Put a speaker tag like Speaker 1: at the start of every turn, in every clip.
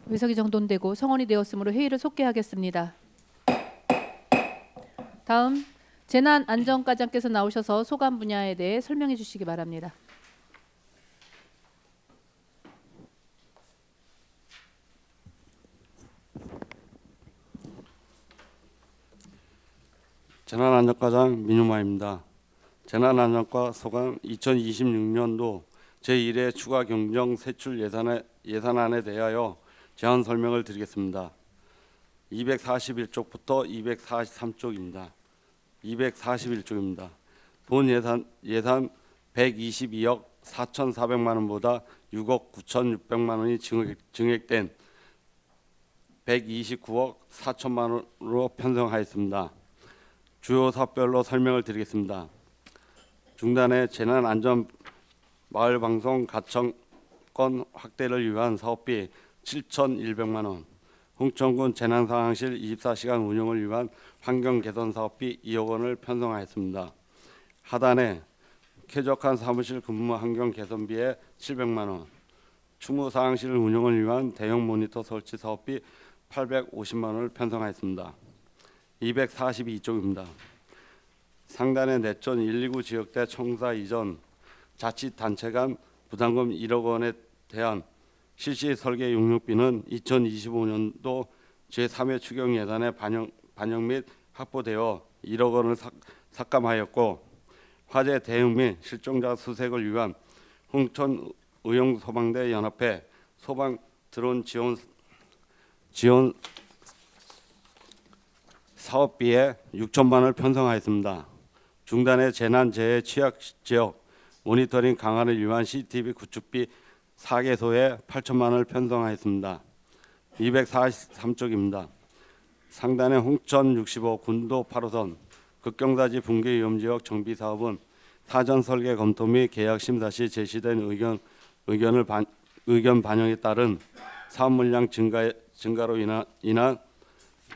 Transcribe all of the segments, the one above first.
Speaker 1: 의석이 정돈되고 성원이 되었으므로 회의를 속개하겠습니다. 다음 재난안전과장께서 나오셔서 소관 분야에 대해 설명해 주시기 바랍니다.
Speaker 2: 재난안전과장 민유마입니다. 재난안전과 소관 2026년도 제1회 추가 경정 세출 예산안에 대하여 제안 설명을 드리겠습니다. 241쪽부터 243쪽입니다. 241쪽입니다. 본 예산 122억 4,400만 원보다 6억 9,600만 원이 증액된 129억 4천만 원으로 편성하였습니다. 주요 사업별로 설명을 드리겠습니다. 중단의 재난안전 마을방송 가청권 확대를 위한 사업비 7,100만 원, 홍천군 재난상황실 24시간 운영을 위한 환경개선 사업비 2억 원을 편성하였습니다. 하단에 쾌적한 사무실 근무 환경 개선비에 700만 원, 추모상황실 운영을 위한 대형 모니터 설치 사업비 850만 원을 편성하였습니다. 242쪽입니다. 상단의 내천 129 지역대 청사 이전 자치단체 간 부담금 1억 원에 대한 실시 설계 용역비는 2025년도 제3회 추경 예산에 반영 및 확보되어 1억 원을 삭감하였고, 화재 대응 및 실종자 수색을 위한 홍천 의용소방대 연합회 소방 드론 지원 사업비에 6천만 원을 편성하였습니다. 중단의 재난재해 취약 지역 모니터링 강화를 위한 CCTV 구축비 4개소에 8천만 원을 편성하였습니다. 243쪽입니다. 상단의 홍천 65 군도 8호선 극경사지 붕괴 위험지역 정비 사업은 사전 설계 검토 및 계약 심사 시 제시된 의견 반영에 따른 사업 물량 증가로 인한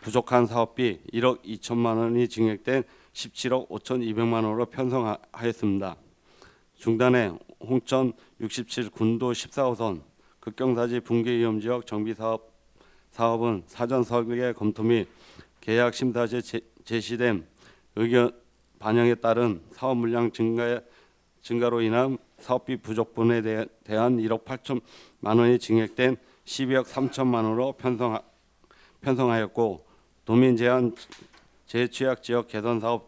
Speaker 2: 부족한 사업비 1억 2천만 원이 증액된 17억 5,200만 원으로 편성하였습니다. 중단에 홍천 67 군도 14호선 극경사지 붕괴 위험지역 정비 사업은 사전 설계 검토 및 계약 심사 시 제시된 의견 반영에 따른 사업 물량 증가로 인한 사업비 부족분에 대한 1억 8천만 원이 증액된 12억 3천만 원으로 편성하였고, 도민 제한 재취약 지역 개선 사업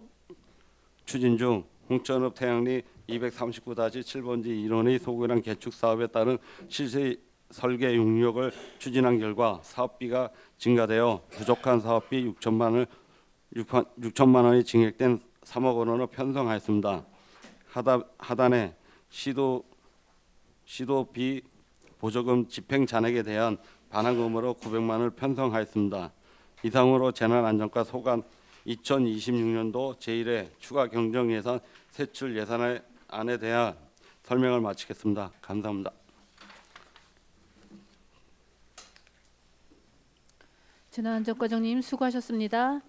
Speaker 2: 추진 중 홍천읍 태양리 239-7번지 1원의 소규랑 개축 사업에 따른 실시 설계 용역을 추진한 결과 사업비가 증가되어 부족한 사업비 6천만 원이 증액된 3억 원으로 편성하였습니다. 하단에 시도비 보조금 집행 잔액에 대한 반환금으로 900만 원을 편성하였습니다. 이상으로 재난안전과 소관 2026년도 제1회 추가 경정 예산 세출 예산안에 대한 설명을 마치겠습니다. 감사합니다.
Speaker 1: 재난안전과장님 수고하셨습니다.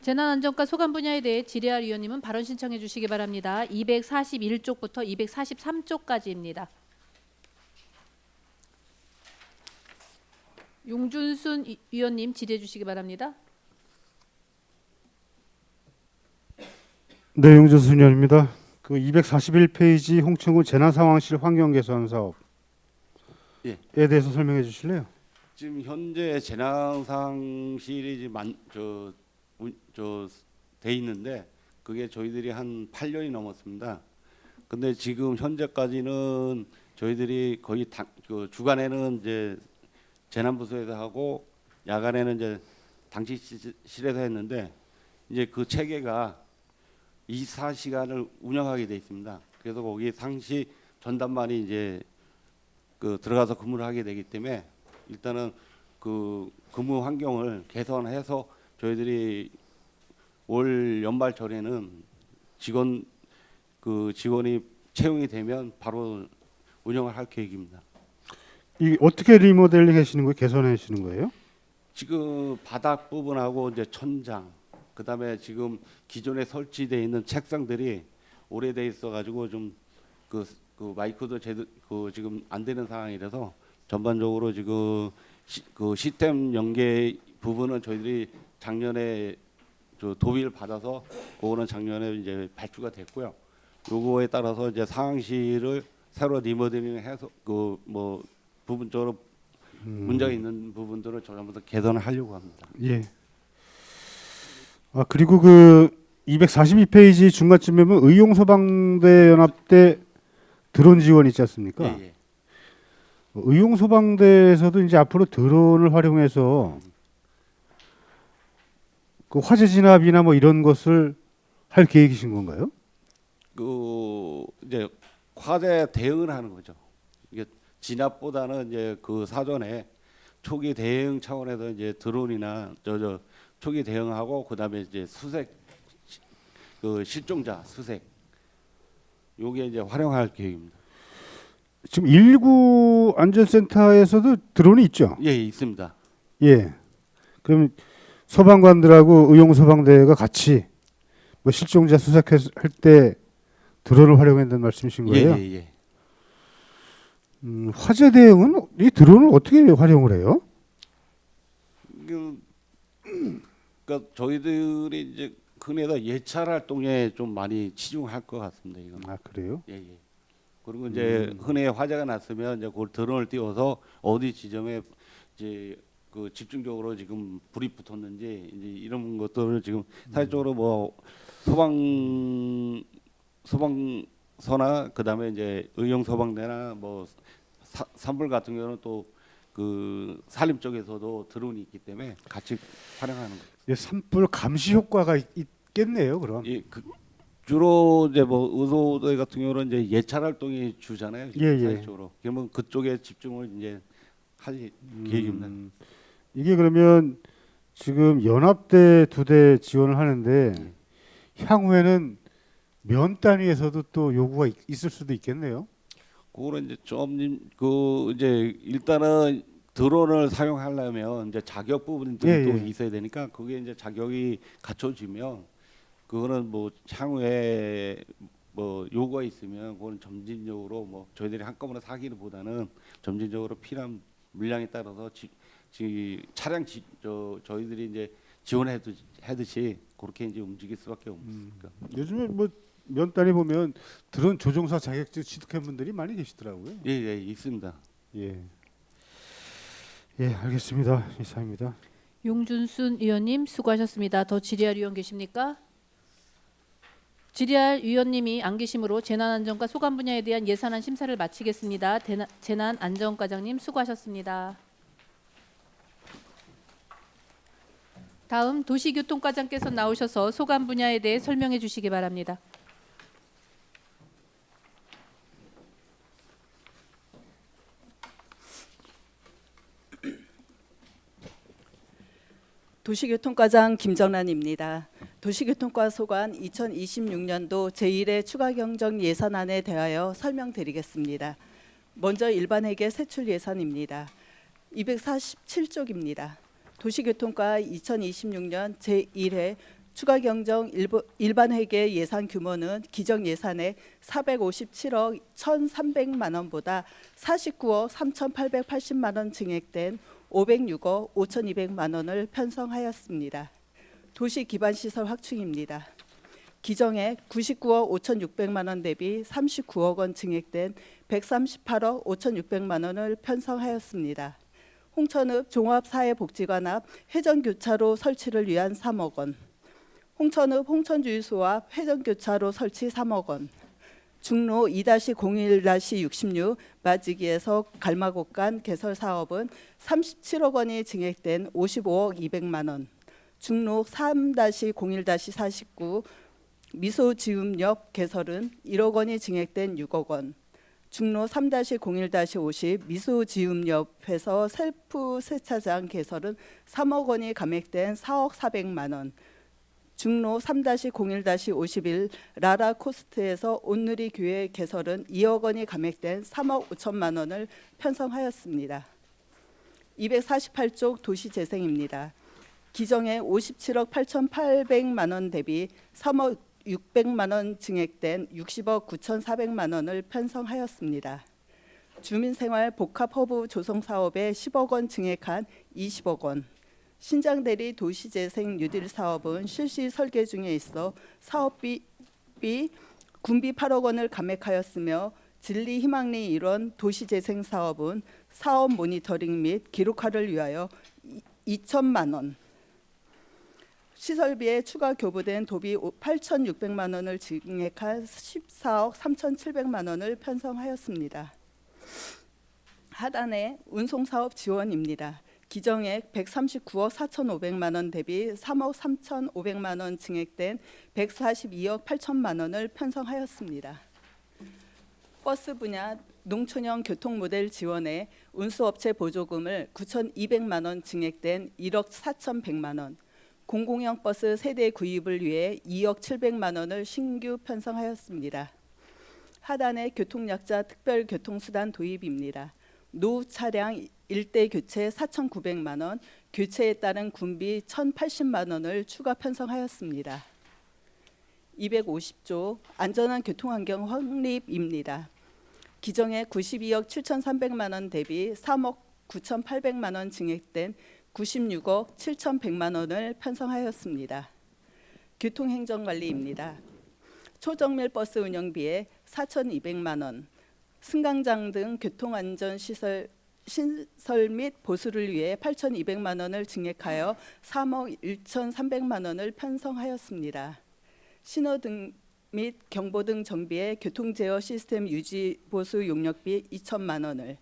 Speaker 1: 재난안전과 소관 분야에 대해 질의할 위원님은 발언 신청해 주시기 바랍니다. 241쪽부터 243쪽까지입니다. 용준순 위원님 질의해 주시기 바랍니다.
Speaker 3: 네, 용준순 의원입니다. 그 241페이지 홍천군 재난상황실 환경개선 사업에
Speaker 2: 예.
Speaker 3: 대해서 설명해 주실래요?
Speaker 2: 지금 현재 재난상실이 돼 있는데 그게 저희들이 한 8년이 넘었습니다. 근데 지금 현재까지는 저희들이 거의 주간에는 이제 재난부서에서 하고 야간에는 이제 당직실에서 했는데, 이제 그 체계가 24시간을 운영하게 돼 있습니다. 그래서 거기 상시 전담반이 이제 들어가서 근무를 하게 되기 때문에 일단은 그 근무 환경을 개선해서 저희들이 올 연말 전에는 직원이 채용이 되면 바로 운영을 할 계획입니다.
Speaker 3: 이 어떻게 리모델링 하시는 거예요? 개선하시는 거예요?
Speaker 2: 지금 바닥 부분하고 이제 천장, 그다음에 지금 기존에 설치되어 있는 책상들이 오래돼 있어 가지고 좀 그 마이크도 지금 안 되는 상황이라서 전반적으로 지금 그 시스템 연계 부분은 저희들이 작년에 도의를 받아서 그거는 작년에 이제 발주가 됐고요. 요거에 따라서 이제 상황실을 새로 리모델링해서 그 뭐 부분적으로 문제가 있는 부분들을 전부 다 개선을 하려고 합니다.
Speaker 3: 예. 아 그리고 그 242페이지 중간쯤에 보면 의용소방대 연합대 드론 지원 있지 않습니까?
Speaker 2: 예, 예.
Speaker 3: 의용소방대에서도 이제 앞으로 드론을 활용해서 그 화재 진압이나 뭐 이런 것을 할 계획이신 건가요?
Speaker 2: 그 이제 화재 대응을 하는 거죠. 이게 진압보다는 이제 그 사전에 초기 대응 차원에서 이제 드론이나 초기 대응하고 그다음에 이제 수색 그 실종자 수색 요게 이제 활용할 계획입니다.
Speaker 3: 지금 119 안전센터에서도 드론이 있죠?
Speaker 2: 예, 있습니다.
Speaker 3: 예. 그럼 소방관들하고 의용소방대가 같이 뭐 실종자 수색할 때 드론을 활용한다는 말씀이신 거예요?
Speaker 2: 예, 예, 예.
Speaker 3: 화재 대응은 이 드론을 어떻게 활용을 해요?
Speaker 2: 그러니까 저희들이 이제 흔히서 예찰 활동에 좀 많이 치중할 것 같습니다. 이건.
Speaker 3: 아 그래요?
Speaker 2: 예, 예. 그리고 이제 흔히 화재가 났으면 이제 그걸 드론을 띄워서 어디 지점에 이제 그 집중적으로 지금 불이 붙었는지 이제 이런 것들을 지금 사실적으로 뭐 소방서나 그다음에 이제 의용 소방대나 뭐 산불 같은 경우는 또 그 산림 쪽에서도 드론이 있기 때문에 같이 활용하는 거예요.
Speaker 3: 예, 산불 감시 효과가 있겠네요. 그럼.
Speaker 2: 예, 주로 이제 뭐 의소대 같은 경우는 이제 예찰 활동이 주잖아요.
Speaker 3: 예, 예.
Speaker 2: 사실적으로. 그러면 그쪽에 집중을 이제 할 계획입니다.
Speaker 3: 이게 그러면 지금 연합대 2대 지원을 하는데 향후에는 면 단위에서도 또 요구가 있을 수도 있겠네요.
Speaker 2: 그거는 이제 그 이제 일단은 드론을 사용하려면 이제 자격 부분들이
Speaker 3: 예,
Speaker 2: 또
Speaker 3: 예.
Speaker 2: 있어야 되니까 그게 이제 자격이 갖춰지면 그거는 뭐 향후에 뭐 요구가 있으면 그거는 점진적으로 뭐 저희들이 한꺼번에 사기보다는 점진적으로 필요한 물량에 따라서 차량 저희들이 이제 지원하듯이 그렇게 이제 움직일 수밖에 없으니까.
Speaker 3: 요즘에 뭐 면 단위 보면 드론 조종사 자격증 취득한 분들이 많이 계시더라고요.
Speaker 2: 예, 예, 있습니다.
Speaker 3: 예. 예, 알겠습니다. 이상입니다.
Speaker 1: 용준순 의원님 수고하셨습니다. 더 질의할 의원 계십니까? 질의할 의원님이 안 계시므로 재난안전과 소관 분야에 대한 예산안 심사를 마치겠습니다. 재난안전과장님 수고하셨습니다. 다음 도시교통과장께서 나오셔서 소관 분야에 대해 설명해 주시기 바랍니다.
Speaker 4: 도시교통과장 김정란입니다. 도시교통과 소관 2026년도 제1회 추가경정 예산안에 대하여 설명드리겠습니다. 먼저 일반회계 세출 예산입니다. 247쪽입니다. 도시교통과 2026년 제1회 추가경정 일반회계 예산 규모는 기정 예산의 457억 1,300만 원보다 49억 3,880만 원 증액된 506억 5,200만 원을 편성하였습니다. 도시 기반 시설 확충입니다. 기정액 99억 5,600만 원 대비 39억 원 증액된 138억 5,600만 원을 편성하였습니다. 홍천읍 종합사회복지관 앞 회전교차로 설치를 위한 3억 원, 홍천읍 홍천주유소 앞 회전교차로 설치 3억 원, 중로 2-01-66 마지기에서 갈마곡간 개설 사업은 37억 원이 증액된 55억 200만 원, 중로 3-01-49 미소지음역 개설은 1억 원이 증액된 6억 원, 중로 3-01-50 미소지음역에서 셀프 세차장 개설은 3억 원이 감액된 4억 400만 원, 중로 3-01-51 라라코스트에서 온누리 교회 개설은 2억 원이 감액된 3억 5천만 원을 편성하였습니다. 248쪽 도시재생입니다. 기정액 57억 8,800만 원 대비 3억 600만 원 증액된 60억 9,400만 원을 편성하였습니다. 주민생활 복합허브 조성 사업에 10억 원 증액한 20억 원. 신장대리 도시재생 뉴딜 사업은 실시 설계 중에 있어 사업비 군비 8억 원을 감액하였으며 진리 희망리 일원 도시재생 사업은 사업 모니터링 및 기록화를 위하여 2천만 원. 시설비에 추가 교부된 도비 8,600만 원을 증액한 14억 3,700만 원을 편성하였습니다. 하단에 운송사업 지원입니다. 기정액 139억 4,500만 원 대비 3억 3,500만 원 증액된 142억 8천만 원을 편성하였습니다. 버스 분야 농촌형 교통 모델 지원에 운수업체 보조금을 9,200만 원 증액된 1억 4,100만 원, 공공형 버스 세대 구입을 위해 2억 700만 원을 신규 편성하였습니다. 하단에 교통약자 특별교통수단 도입입니다. 노후 차량 일대 교체 4,900만 원, 교체에 따른 군비 1,080만 원을 추가 편성하였습니다. 250조 안전한 교통환경 확립입니다. 기정액 92억 7,300만 원 대비 3억 9,800만 원 증액된 96억 7,100만 원을 편성하였습니다. 교통행정관리입니다. 초정밀 버스 운영비에 4,200만 원, 승강장 등 교통안전시설 신설 및 보수를 위해 8,200만 원을 증액하여 3억 1,300만 원을 편성하였습니다. 신호등 및 경보등 정비에 교통제어 시스템 유지 보수 용역비 2천만 원을,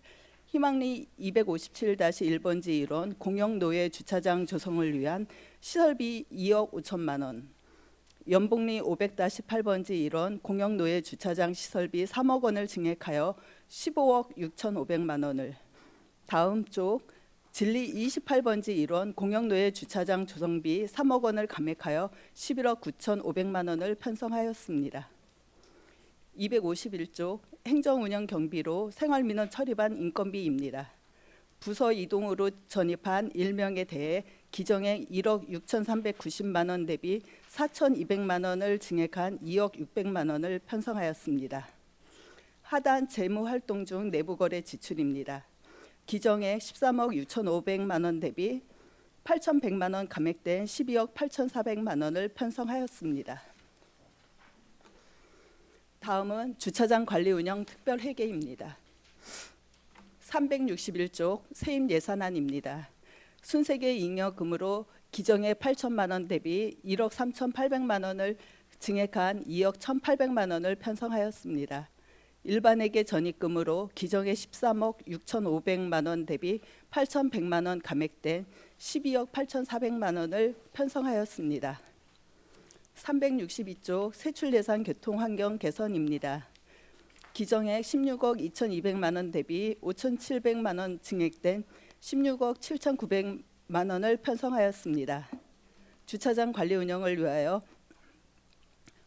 Speaker 4: 희망리 257-1번지 1원 공영노예 주차장 조성을 위한 시설비 2억 5천만 원, 연봉리 500-8번지 1원 공영노예 주차장 시설비 3억 원을 증액하여 15억 6,500만 원을, 다음 쪽 진리 28번지 1원 공영노예 주차장 조성비 3억 원을 감액하여 11억 9,500만 원을 편성하였습니다. 251조 행정운영 경비로 생활민원 처리반 인건비입니다. 부서 이동으로 전입한 일명에 대해 기정액 1억 6,390만 원 대비 4,200만 원을 증액한 2억 600만 원을 편성하였습니다. 하단 재무활동 중 내부거래 지출입니다. 기정액 13억 6,500만 원 대비 8,100만 원 감액된 12억 8,400만 원을 편성하였습니다. 다음은 주차장 관리 운영 특별 회계입니다. 361조 세임 예산안입니다. 순세계 잉여금으로 기정액 8천만 원 대비 1억 3,800만 원을 증액한 2억 1,800만 원을 편성하였습니다. 일반회계 전입금으로 기정액 13억 6,500만 원 대비 8,100만 원 감액된 12억 8,400만 원을 편성하였습니다. 362조 세출예산 교통환경 개선입니다. 기정액 16억 2,200만 원 대비 5,700만 원 증액된 16억 7,900만 원을 편성하였습니다. 주차장 관리 운영을 위하여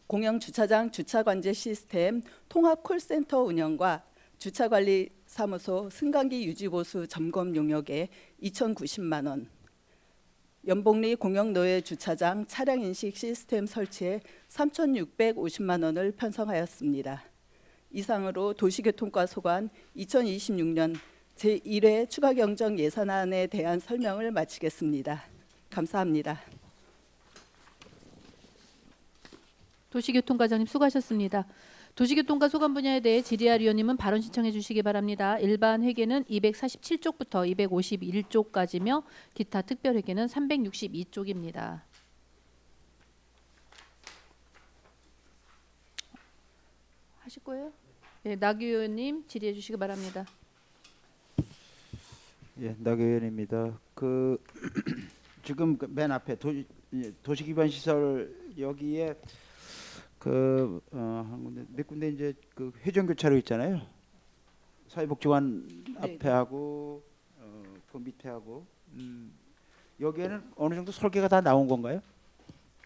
Speaker 4: 공영 주차장 주차관제 시스템 통합 콜센터 운영과 주차관리 사무소 승강기 유지보수 점검 용역에 2,090만 원, 연봉리 공영노예 주차장 차량 인식 시스템 설치에 3,650만 원을 편성하였습니다. 이상으로 도시교통과 소관 2026년 제1회 추가경정 예산안에 대한 설명을 마치겠습니다. 감사합니다.
Speaker 1: 도시교통과장님 수고하셨습니다. 도시교통과 소관 분야에 대해 질의할 위원님은 발언 신청해 주시기 바랍니다. 일반 회계는 247쪽부터 251쪽까지며 기타 특별 회계는 362쪽입니다. 하실 거예요? 네, nak 의원님 질의해 주시기 바랍니다.
Speaker 5: 예, nak 의원입니다. 지금 맨 앞에 도시기반 시설 여기에 한 군데 몇 군데 이제 회전교차로 있잖아요. 사회복지관
Speaker 4: 네.
Speaker 5: 앞에 하고 그 밑에 하고 여기에는 어느 정도 설계가 다 나온 건가요?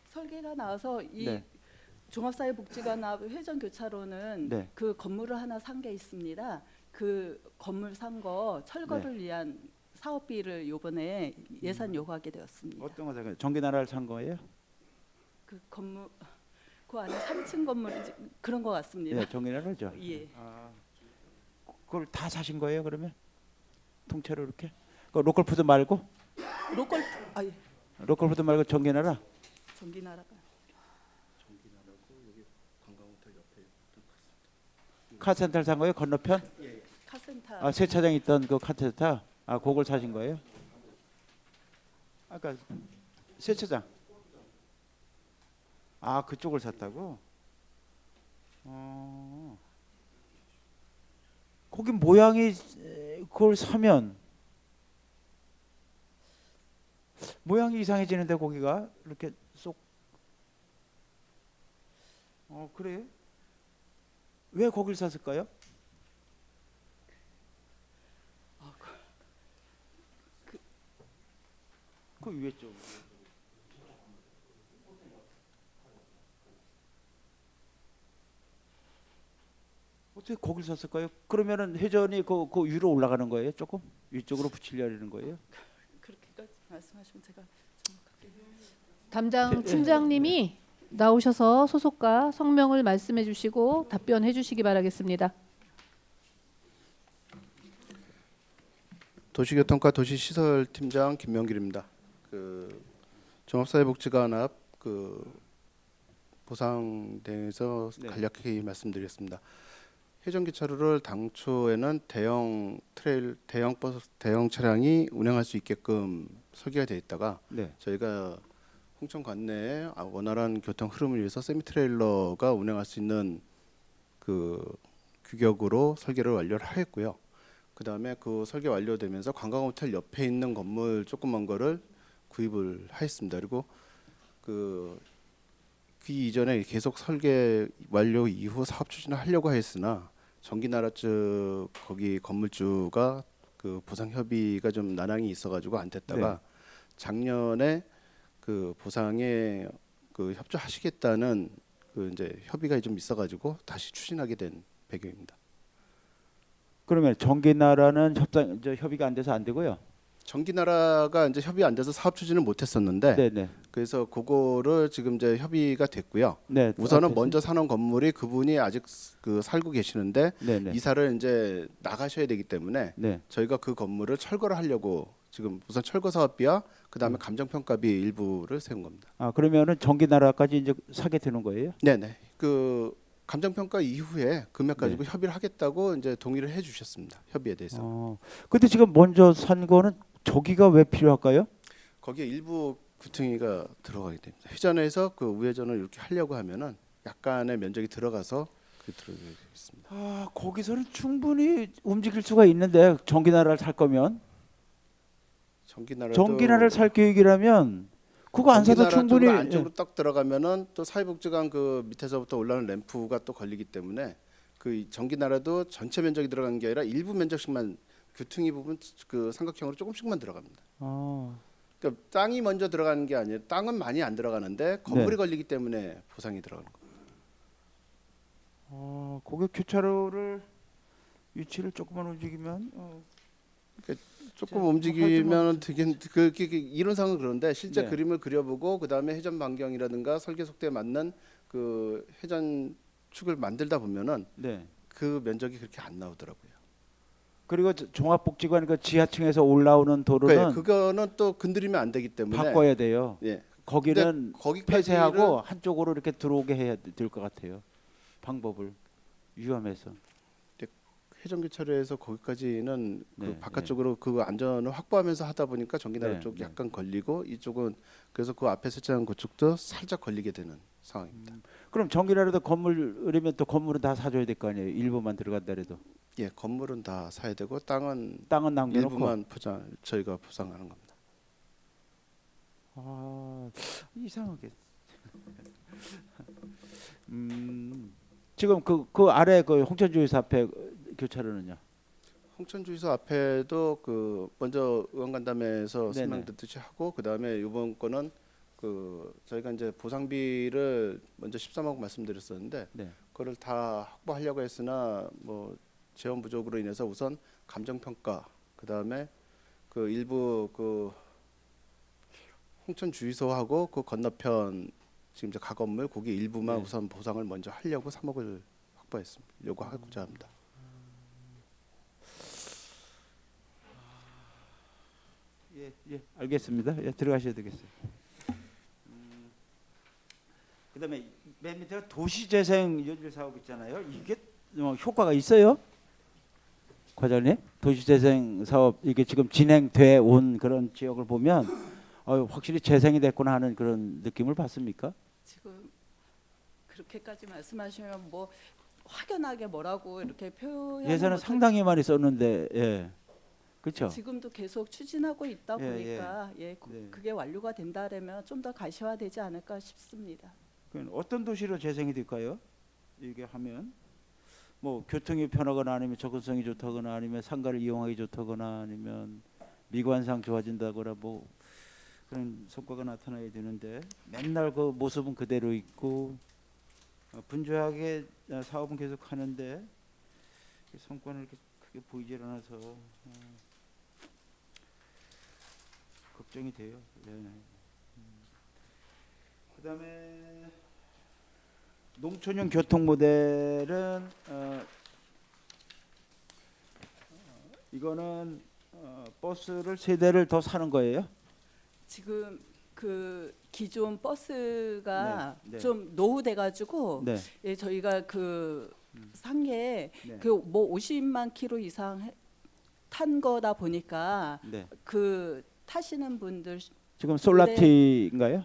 Speaker 4: 설계가 나와서 이
Speaker 5: 네.
Speaker 4: 종합사회복지관과 회전교차로는
Speaker 5: 네.
Speaker 4: 그 건물을 하나 산 게 있습니다. 그 건물 산 거 철거를 위한 사업비를 이번에 예산 요구하게 되었습니다.
Speaker 5: 어떤 거 사요? 전기나라를 산 거예요?
Speaker 4: 그 건물 그 안에 3층 건물인지 그런 것 같습니다.
Speaker 5: 네, 전기나라죠.
Speaker 4: 예.
Speaker 5: 그걸 다 사신 거예요 그러면? 통째로 이렇게? 그 로컬푸드 말고?
Speaker 4: 로컬 예.
Speaker 5: 로컬푸드 말고 전기나라?
Speaker 4: 전기나라가
Speaker 5: 카센터를 산 거예요 건너편?
Speaker 4: 카센터
Speaker 5: 아 세차장 있던 그 카센터? 아 그걸 사신 거예요? 아까 세차장. 아 그쪽을 샀다고? 거기 모양이 그걸 사면 모양이 이상해지는데 거기가 이렇게 쏙. 그래요? 왜 거길 샀을까요? 그 위에 쪽. 어떻게 거길 샀을까요? 그러면은 회전이 그 위로 올라가는 거예요? 조금 위쪽으로 붙이려는 거예요?
Speaker 4: 그렇게까지 말씀하시면 제가 정확하게
Speaker 1: 담당 팀장님이 나오셔서 소속과 성명을 말씀해 주시고 답변해 주시기 바라겠습니다.
Speaker 6: 도시교통과 도시시설팀장 김명길입니다. 그 종합사회복지관합 그 보상 대해서
Speaker 5: 네.
Speaker 6: 간략히 말씀드리겠습니다. 회전기차로를 당초에는 대형 차량이 운행할 수 있게끔 설계가 되어 있다가
Speaker 5: 네.
Speaker 6: 저희가 홍천 관내에 원활한 교통 흐름을 위해서 세미트레일러가 운행할 수 있는 그 규격으로 설계를 완료를 하였고요. 그 다음에 그 설계 완료되면서 관광호텔 옆에 있는 건물 조그만 거를 구입을 하였습니다. 그리고 그 이전에 계속 설계 완료 이후 사업 추진을 하려고 했으나 전기나라 쪽 거기 건물주가 그 보상 협의가 좀 난항이 있어가지고 안 됐다가 작년에 그 보상에 그 협조하시겠다는 그 이제 협의가 좀 있어가지고 다시 추진하게 된 배경입니다.
Speaker 5: 그러면 전기나라는 협의가 안 돼서 안 되고요.
Speaker 6: 전기나라가 이제 협의 안 돼서 사업 추진을 못했었는데
Speaker 5: 네네.
Speaker 6: 그래서 그거를 지금 이제 협의가 됐고요.
Speaker 5: 네.
Speaker 6: 우선은
Speaker 5: 앞에서.
Speaker 6: 먼저 사는 건물이 그분이 아직 그 살고 계시는데
Speaker 5: 네네.
Speaker 6: 이사를 이제 나가셔야 되기 때문에
Speaker 5: 네.
Speaker 6: 저희가 그 건물을 철거를 하려고 지금 우선 철거 사업비와 그다음에 감정평가비 일부를 세운 겁니다.
Speaker 5: 아 그러면은 전기나라까지 이제 사게 되는 거예요?
Speaker 6: 네네. 그 감정평가 이후에 금액 가지고 협의를 하겠다고 이제 동의를 해주셨습니다. 협의에 대해서.
Speaker 5: 근데 지금 먼저 산 거는 저기가 왜 필요할까요?
Speaker 6: 거기에 일부 구퉁이가 들어가게 됩니다. 회전에서 그 우회전을 이렇게 하려고 하면은 약간의 면적이 들어가서 들어가게 되겠습니다.
Speaker 5: 아 거기서는 충분히 움직일 수가 있는데 전기나라를 살 거면 전기나라를 살 계획이라면 그거 안 사도 충분히
Speaker 6: 안쪽으로 딱 들어가면은 또 사회복지관 그 밑에서부터 올라오는 램프가 또 걸리기 때문에 그 전기나라도 전체 면적이 들어가는 게 아니라 일부 면적씩만 규퉁이 부분 그 삼각형으로 조금씩만 들어갑니다. 그러니까 땅이 먼저 들어가는 게 아니에요. 땅은 많이 안 들어가는데 건물이 걸리기 때문에 보상이 들어가는 거예요.
Speaker 5: 거기 교차로를 위치를 조금만 움직이면
Speaker 6: 조금 움직이면 되게 그 이론상은 그런데 실제
Speaker 5: 네.
Speaker 6: 그림을 그려보고 그 다음에 회전 반경이라든가 설계 속도에 맞는 그 회전 축을 만들다 보면은
Speaker 5: 네.
Speaker 6: 그 면적이 그렇게 안 나오더라고요.
Speaker 5: 그리고 종합복지관 그 지하층에서 올라오는 도로는
Speaker 6: 그거는 또 건드리면 안 되기 때문에
Speaker 5: 바꿔야 돼요.
Speaker 6: 예.
Speaker 5: 거기는
Speaker 6: 거기까지를
Speaker 5: 폐쇄하고 한쪽으로 이렇게 들어오게 해야 될 것 같아요. 방법을 위험해서.
Speaker 6: 회전교차로에서 거기까지는
Speaker 5: 네,
Speaker 6: 그 바깥쪽으로 그 안전을 확보하면서 하다 보니까 전기나라
Speaker 5: 네,
Speaker 6: 쪽
Speaker 5: 네.
Speaker 6: 약간 걸리고 이쪽은 그래서 그 앞에 설치한 그쪽도 살짝 걸리게 되는 상황입니다.
Speaker 5: 그럼 전기라도 건물이면 또 건물은 다 사줘야 될 거 아니에요. 일부만 들어간다 해도.
Speaker 6: 예, 건물은 다 사야 되고 땅은
Speaker 5: 남겨놓고.
Speaker 6: 일부만 저희가 보상하는 겁니다.
Speaker 5: 이상하게. 지금 그 아래 그 홍천주유소 앞에 교차로는요.
Speaker 6: 홍천주유소 앞에도 그 먼저 의원간담회에서
Speaker 5: 네네.
Speaker 6: 설명 듣듯이 하고 그 다음에 이번 거는 그 저희가 이제 보상비를 먼저 13억 말씀드렸었는데
Speaker 5: 네.
Speaker 6: 그거를 다 확보하려고 했으나 뭐 재원 부족으로 인해서 우선 감정평가 그 다음에 그 일부 그 홍천주유소하고 그 건너편 지금 이제 가건물 거기 일부만
Speaker 5: 네.
Speaker 6: 우선 보상을 먼저 하려고 3억을 확보했습니다. 요구하고자 합니다.
Speaker 5: 예, 알겠습니다. 예, 들어가셔야 되겠어요. 그다음에 맨 밑에 도시재생 연질 사업 있잖아요. 이게 효과가 있어요? 과장님, 도시재생 사업 이게 지금 진행돼 온 그런 지역을 보면 확실히 재생이 됐구나 하는 그런 느낌을 받습니까?
Speaker 4: 지금 그렇게까지 말씀하시면 뭐 확연하게 뭐라고 이렇게 표현
Speaker 5: 예산은 상당히 많이 썼는데, 예, 그렇죠.
Speaker 4: 지금도 계속 추진하고 있다
Speaker 5: 예,
Speaker 4: 보니까
Speaker 5: 네.
Speaker 4: 그게 완료가 된다라면 좀 더 가시화되지 않을까 싶습니다.
Speaker 5: 그럼 어떤 도시로 재생이 될까요? 이게 하면 뭐 교통이 편하거나 아니면 접근성이 좋다거나 아니면 상가를 이용하기 좋다거나 아니면 미관상 좋아진다거나 뭐 그런 성과가 나타나야 되는데 맨날 그 모습은 그대로 있고 분주하게 사업은 계속 하는데 성과는 이렇게 크게 보이질 않아서 걱정이 돼요. 네. 그다음에 농촌형 교통 모델은 이거는 버스를 세 대를 더 사는 거예요?
Speaker 4: 지금 그 기존 버스가
Speaker 5: 네, 네.
Speaker 4: 좀 노후돼가지고
Speaker 5: 네.
Speaker 4: 예, 저희가 그 상해
Speaker 5: 네.
Speaker 4: 그 뭐 50만 킬로 이상 탄 거다 보니까
Speaker 5: 네.
Speaker 4: 그 타시는 분들
Speaker 5: 지금 솔라티인가요?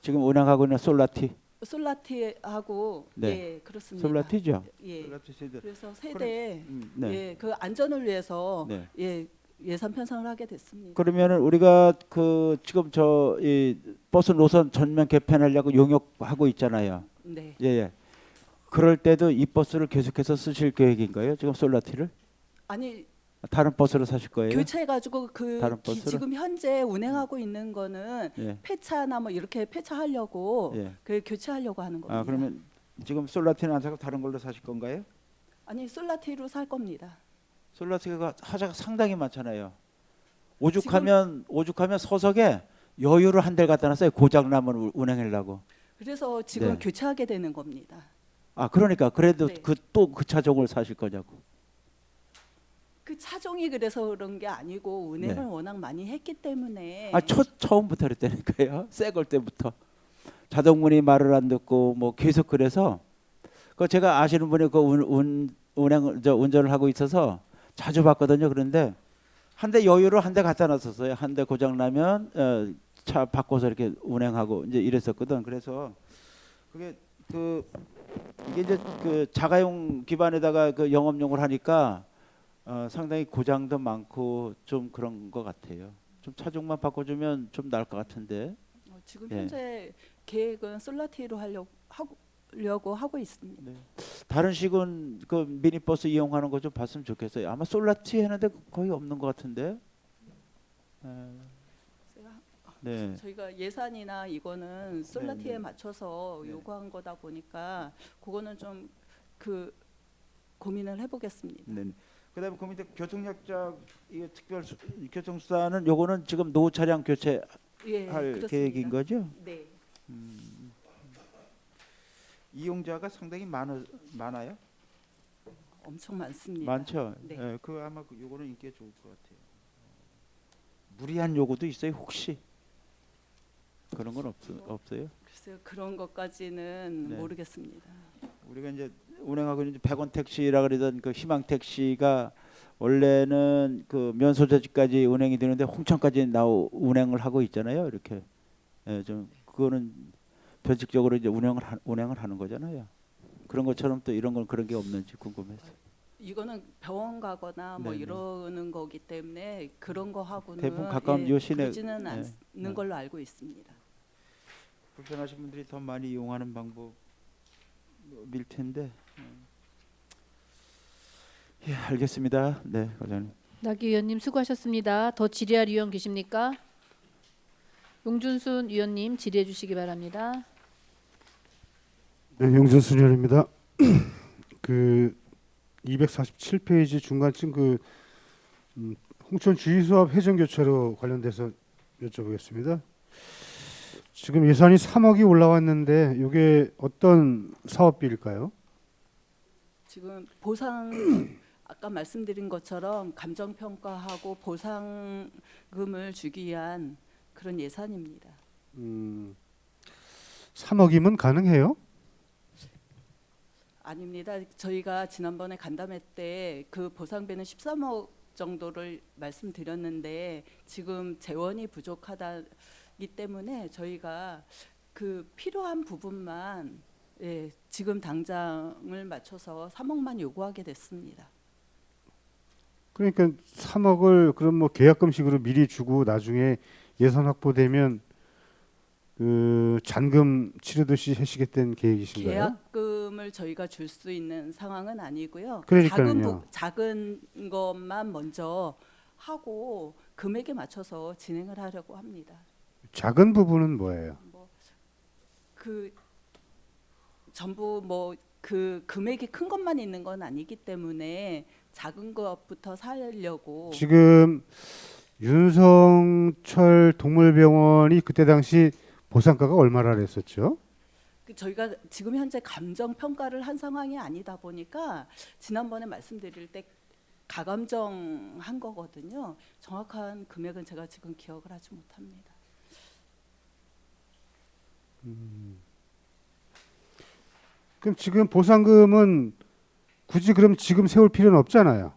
Speaker 5: 지금 운항하고 있는 솔라티.
Speaker 4: 솔라티하고
Speaker 5: 네.
Speaker 4: 예 그렇습니다.
Speaker 5: 솔라티죠.
Speaker 4: 예.
Speaker 5: 솔라티 세대.
Speaker 4: 그래서 세대
Speaker 5: 네.
Speaker 4: 예 그 안전을 위해서
Speaker 5: 네.
Speaker 4: 예 예산 편성을 하게 됐습니다.
Speaker 5: 그러면은 우리가 그 지금 저 이 버스 노선 전면 개편하려고 용역하고 있잖아요.
Speaker 4: 네.
Speaker 5: 예, 예. 그럴 때도 이 버스를 계속해서 쓰실 계획인가요? 지금 솔라티를?
Speaker 4: 아니
Speaker 5: 다른 버스를 사실 거예요?
Speaker 4: 교체해가지고 그
Speaker 5: 다른 버스로?
Speaker 4: 지금 현재 운행하고 있는 거는
Speaker 5: 예.
Speaker 4: 폐차나 뭐 이렇게 폐차하려고
Speaker 5: 예.
Speaker 4: 그 교체하려고 하는 겁니다.
Speaker 5: 아, 그러면 지금 솔라티는 안 사고 다른 걸로 사실 건가요?
Speaker 4: 아니 솔라티로 살 겁니다.
Speaker 5: 솔라티가 하자가 상당히 많잖아요. 오죽하면 서석에 여유를 한 대를 갖다 놨어요. 고장 나면 운행하려고.
Speaker 4: 그래서 지금
Speaker 5: 네.
Speaker 4: 교체하게 되는 겁니다.
Speaker 5: 아, 그러니까 그래도
Speaker 4: 네.
Speaker 5: 그 차종을 사실 거냐고.
Speaker 4: 그 차종이 그래서 그런 게 아니고 운행을
Speaker 5: 네.
Speaker 4: 워낙 많이 했기 때문에
Speaker 5: 아, 처음부터 그랬다니까요. 새 걸 때부터. 자동문이 말을 안 듣고 뭐 계속 그래서 그 제가 아시는 분이 그 운전을 하고 있어서 자주 봤거든요. 그런데 한 대 여유로 한 대 갖다 놨었어요. 한 대 고장 나면 차 바꿔서 이렇게 운행하고 이제 이랬었거든. 그래서 그게 이게 이제 그 자가용 기반에다가 그 영업용을 하니까 상당히 고장도 많고 좀 그런 것 같아요. 좀 차종만 바꿔주면 좀 나을 것 같은데.
Speaker 4: 지금
Speaker 5: 예.
Speaker 4: 현재 계획은 솔라티로 하려고 하고 있습니다.
Speaker 5: 네. 다른 식은 그 미니버스 이용하는 거 좀 봤으면 좋겠어요. 아마 솔라티 했는데 거의 없는 것 같은데. 네.
Speaker 4: 저희가 예산이나 이거는 솔라티에
Speaker 5: 네.
Speaker 4: 맞춰서
Speaker 5: 네.
Speaker 4: 요구한 거다 보니까 그거는 좀 그 고민을 해보겠습니다.
Speaker 5: 네. 그다음에 그 밑에 교통약자 이 특별 교통수단은 요거는 지금 노후 차량 교체할
Speaker 4: 예, 그렇습니다.
Speaker 5: 계획인 거죠?
Speaker 4: 네.
Speaker 5: 이용자가 상당히 많아요?
Speaker 4: 엄청 많습니다.
Speaker 5: 많죠.
Speaker 4: 네.
Speaker 5: 예, 그 아마 요거는 인기가 좋을 것 같아요. 무리한 요구도 있어요, 혹시? 그런 건 없어요?
Speaker 4: 글쎄요, 그런 것까지는
Speaker 5: 네.
Speaker 4: 모르겠습니다.
Speaker 5: 우리가 이제 운행하고 있는 100원 택시라 그러던 그 희망 택시가 원래는 그 면소재지까지 운행이 되는데 홍천까지 운행을 하고 있잖아요. 이렇게 좀 그거는 변칙적으로 이제 운행을 하는 거잖아요. 그런 것처럼 또 이런 건 그런 게 없는지 궁금해서.
Speaker 4: 이거는 병원 가거나 뭐
Speaker 5: 네네.
Speaker 4: 이러는 거기 때문에 그런 거 하고는
Speaker 5: 대부분 가까운 요 시내-
Speaker 4: 그러지는 않는
Speaker 5: 네.
Speaker 4: 걸로 알고 있습니다.
Speaker 5: 불편하신 분들이 더 많이 이용하는 방법일 텐데. 예, 알겠습니다. 네, 과장님.
Speaker 1: 나기 위원님 수고하셨습니다. 더 질의할 위원 계십니까? 용준순 위원님 질의해 주시기 바랍니다.
Speaker 3: 네, 용준순 의원입니다. 그 247페이지 중간쯤 그 홍천 주유소합 회전 교체로 관련돼서 여쭤보겠습니다. 지금 예산이 3억이 올라왔는데 이게 어떤 사업비일까요?
Speaker 4: 지금 보상 아까 말씀드린 것처럼 감정 평가하고 보상금을 주기 위한 그런 예산입니다.
Speaker 3: 3억이면 가능해요?
Speaker 4: 아닙니다. 저희가 지난번에 간담회 때 그 보상비는 13억 정도를 말씀드렸는데 지금 재원이 부족하다기 때문에 저희가 그 필요한 부분만 지금 당장을 맞춰서 3억만 요구하게 됐습니다.
Speaker 3: 그러니까 3억을 그럼 뭐 계약금식으로 미리 주고 나중에 예산 확보되면 그 잔금 치르듯이 하시겠다는 계획이신가요?
Speaker 4: 계약금을 저희가 줄 수 있는 상황은 아니고요.
Speaker 3: 그러니까요.
Speaker 4: 작은 것만 먼저 하고 금액에 맞춰서 진행을 하려고 합니다.
Speaker 3: 작은 부분은 뭐예요?
Speaker 4: 그 전부 뭐 그 금액이 큰 것만 있는 건 아니기 때문에 작은 것부터 살려고.
Speaker 3: 지금 윤성철 동물병원이 그때 당시 보상가가 얼마라 그랬었죠?
Speaker 4: 저희가 지금 현재 감정 평가를 한 상황이 아니다 보니까 지난번에 말씀드릴 때 가감정한 거거든요. 정확한 금액은 제가 지금 기억을 하지 못합니다.
Speaker 3: 그럼 지금 보상금은 굳이 그럼 지금 세울 필요는 없잖아요.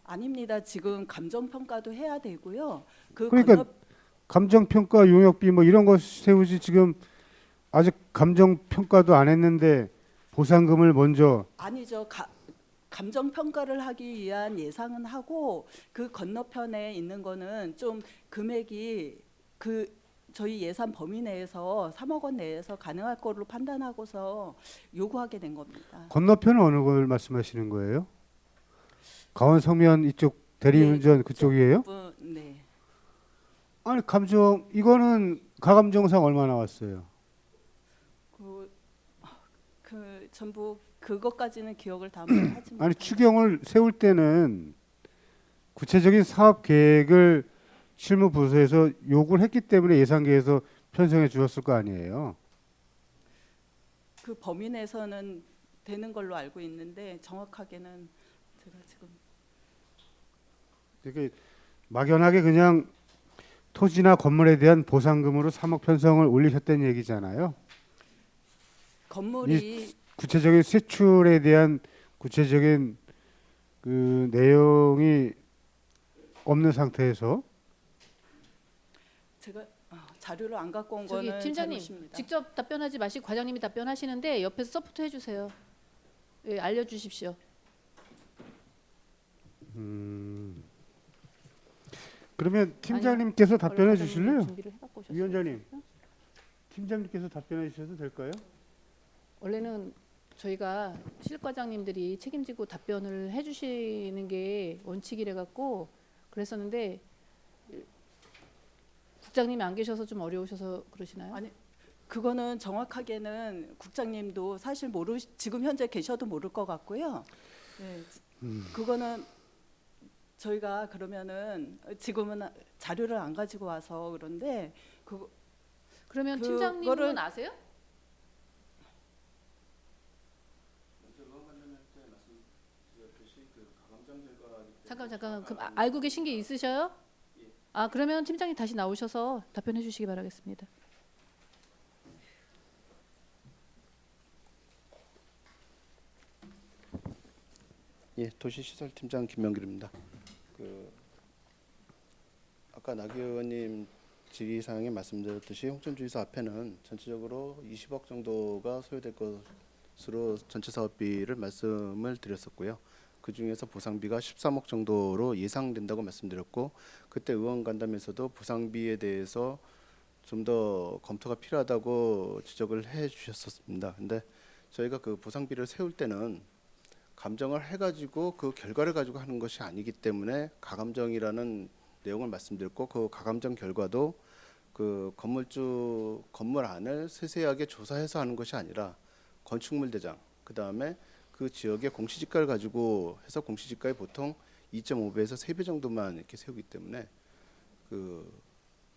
Speaker 4: 아닙니다. 지금 감정 평가도 해야 되고요.
Speaker 3: 그러니까 감정평가 용역비 뭐 이런 거 세우지 지금 아직 감정평가도 안 했는데 보상금을 먼저
Speaker 4: 아니죠. 감정 평가를 하기 위한 예상은 하고 그 건너편에 있는 거는 좀 금액이 그 저희 예산 범위 내에서 3억 원 내에서 가능할 걸로 판단하고서 요구하게 된 겁니다.
Speaker 3: 건너편은 어느 걸 말씀하시는 거예요? 강원 성면 이쪽 대리운전 그쪽이에요?
Speaker 4: 네.
Speaker 3: 아니 감정 이거는 가감정상 얼마 나왔어요?
Speaker 4: 그 전부 그것까지는 기억을 다 못하지만
Speaker 3: 아니 추경을 세울 때는 구체적인 사업 계획을 실무부서에서 요구를 했기 때문에 예산계에서 편성해 주었을 거 아니에요.
Speaker 4: 그 범위 내에서는 되는 걸로 알고 있는데 정확하게는 제가 지금
Speaker 3: 이렇게 막연하게 그냥 토지나 건물에 대한 보상금으로 3억 편성을 올리셨다는 얘기잖아요.
Speaker 4: 건물이
Speaker 3: 구체적인 세출에 대한 구체적인 그 내용이 없는 상태에서
Speaker 4: 제가 자료를 안 갖고 온
Speaker 1: 저기
Speaker 4: 거는
Speaker 1: 팀장님
Speaker 4: 잘못입니다.
Speaker 1: 직접 답변하지 마시고 과장님이 답변하시는데 옆에서 서포트 해주세요. 예, 알려주십시오.
Speaker 3: 그러면 팀장님께서 답변해
Speaker 1: 원래
Speaker 3: 주실래요?
Speaker 1: 과장님이 준비를 해갖고 오셨어요.
Speaker 3: 위원장님, 팀장님께서 답변해 주셔도 될까요?
Speaker 1: 원래는 저희가 실과장님들이 책임지고 답변을 해주시는 게 원칙이래 갖고 그랬었는데 국장님이 안 계셔서 좀 어려우셔서 그러시나요?
Speaker 4: 아니, 그거는 정확하게는 국장님도 사실 지금 현재 계셔도 모를 것 같고요. 네, 그거는 저희가 그러면은 지금은 자료를 안 가지고 와서 그런데
Speaker 1: 그러면
Speaker 4: 그거를-
Speaker 1: 팀장님은 아세요? 잠깐 그럼 알고 계신 게 있으셔요? 아 그러면 팀장님 다시 나오셔서 답변해 주시기 바라겠습니다.
Speaker 6: 예, 도시시설팀장 김명길입니다. 아까 나 의원님 질의사항에 말씀드렸듯이 홍천주유소 앞에는 전체적으로 20억 정도가 소요될 것으로 전체 사업비를 말씀을 드렸었고요. 그 중에서 보상비가 13억 정도로 예상된다고 말씀드렸고 그때 의원 간담회에서도 보상비에 대해서 좀 더 검토가 필요하다고 지적을 해주셨었습니다. 근데 저희가 그 보상비를 세울 때는 감정을 해가지고 그 결과를 가지고 하는 것이 아니기 때문에 가감정이라는 내용을 말씀드렸고 그 가감정 결과도 그 건물 안을 세세하게 조사해서 하는 것이 아니라 건축물 대장 그 다음에 그 지역의 공시지가를 가지고 해서 공시지가의 보통 2.5배에서 3배 정도만 이렇게 세우기 때문에 그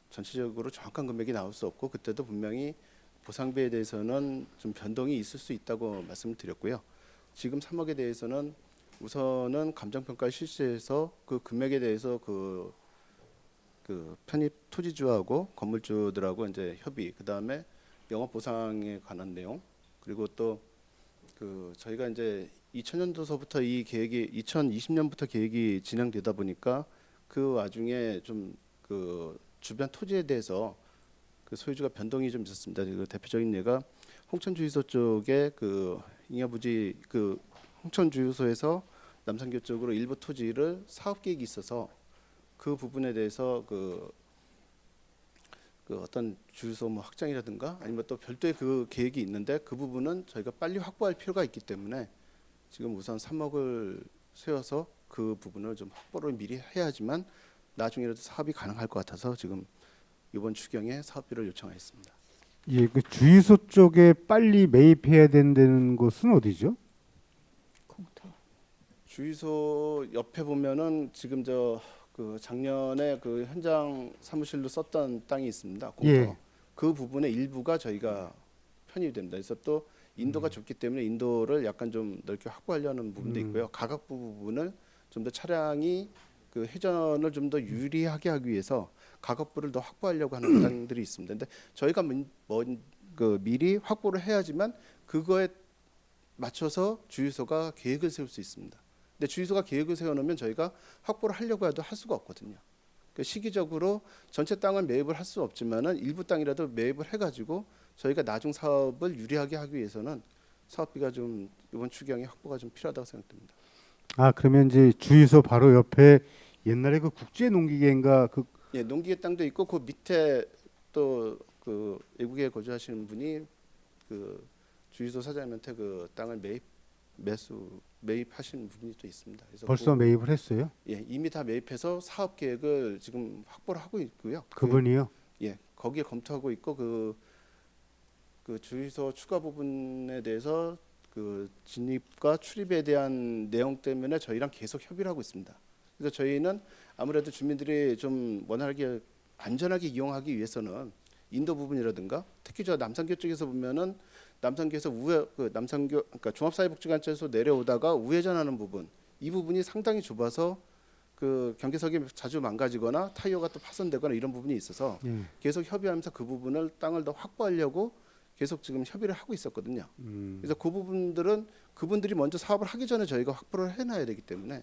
Speaker 6: 전체적으로 정확한 금액이 나올 수 없고 그때도 분명히 보상비에 대해서는 좀 변동이 있을 수 있다고 말씀을 드렸고요. 지금 3억에 대해서는 우선은 감정평가 실시해서 그 금액에 대해서 그 편입 토지주하고 건물주들하고 이제 협의, 그다음에 영업 보상에 관한 내용, 그리고 또 그 저희가 이제 2000년도서부터 이 계획이 2020년부터 계획이 진행되다 보니까 그 와중에 좀 그 주변 토지에 대해서 그 소유주가 변동이 좀 있었습니다. 그 대표적인 예가 홍천주유소 쪽에 그 잉여부지 그 홍천주유소에서 남산교 쪽으로 일부 토지를 사업 계획이 있어서 그 부분에 대해서 그 어떤 주유소 뭐 확장이라든가 아니면 또 별도의 그 계획이 있는데 그 부분은 저희가 빨리 확보할 필요가 있기 때문에 지금 우선 3억을 세워서 그 부분을 좀 확보를 미리 해야지만 나중에라도 사업이 가능할 것 같아서 지금 이번 추경에 사업비를 요청하였습니다.
Speaker 3: 예, 그 주유소 쪽에 빨리 매입해야 된다는 곳은 어디죠?
Speaker 1: 공터.
Speaker 6: 주유소 옆에 보면은 지금 저 그 작년에 그 현장 사무실로 썼던 땅이 있습니다. 공터.
Speaker 3: 예.
Speaker 6: 그 부분의 일부가 저희가 편입이 됩니다. 그래서 또 인도가 좁기 때문에 인도를 약간 좀 넓게 확보하려는 부분도 있고요. 가각부 부분을 좀 더 차량이 그 회전을 좀 더 유리하게 하기 위해서 가각부를 더 확보하려고 하는 땅들이 있습니다. 근데 저희가 그 미리 확보를 해야지만 그거에 맞춰서 주유소가 계획을 세울 수 있습니다. 근데 주유소가 계획을 세워놓으면 저희가 확보를 하려고 해도 할 수가 없거든요. 그러니까 시기적으로 전체 땅을 매입을 할 수 없지만은 일부 땅이라도 매입을 해가지고 저희가 나중 사업을 유리하게 하기 위해서는 사업비가 좀 이번 추경에 확보가 좀 필요하다고 생각됩니다.
Speaker 3: 아, 그러면 이제 주유소 바로 옆에 옛날에 그 국제농기계인가 그
Speaker 6: 예, 농기계 땅도 있고 그 밑에 또 그 외국에 거주하시는 분이 그 주유소 사장님한테 그 땅을 매입하신 분이 또 있습니다. 그래서
Speaker 3: 벌써 매입을 했어요?
Speaker 6: 예, 이미 다 매입해서 사업 계획을 지금 확보를 하고 있고요.
Speaker 3: 그분이요?
Speaker 6: 예, 거기에 검토하고 있고 그 주유소 추가 부분에 대해서 그 진입과 출입에 대한 내용 때문에 저희랑 계속 협의를 하고 있습니다. 그래서 저희는 아무래도 주민들이 좀 원활하게 안전하게 이용하기 위해서는 인도 부분이라든가 특히 저 남산교 쪽에서 보면은 남산교에서 남산교 그러니까 종합사회복지관에서 내려오다가 우회전하는 부분, 이 부분이 상당히 좁아서 그 경계석이 자주 망가지거나 타이어가 또 파손되거나 이런 부분이 있어서
Speaker 3: 예.
Speaker 6: 계속 협의하면서 그 부분을 땅을 더 확보하려고 계속 지금 협의를 하고 있었거든요. 그래서 그 부분들은 그분들이 먼저 사업을 하기 전에 저희가 확보를 해놔야 되기 때문에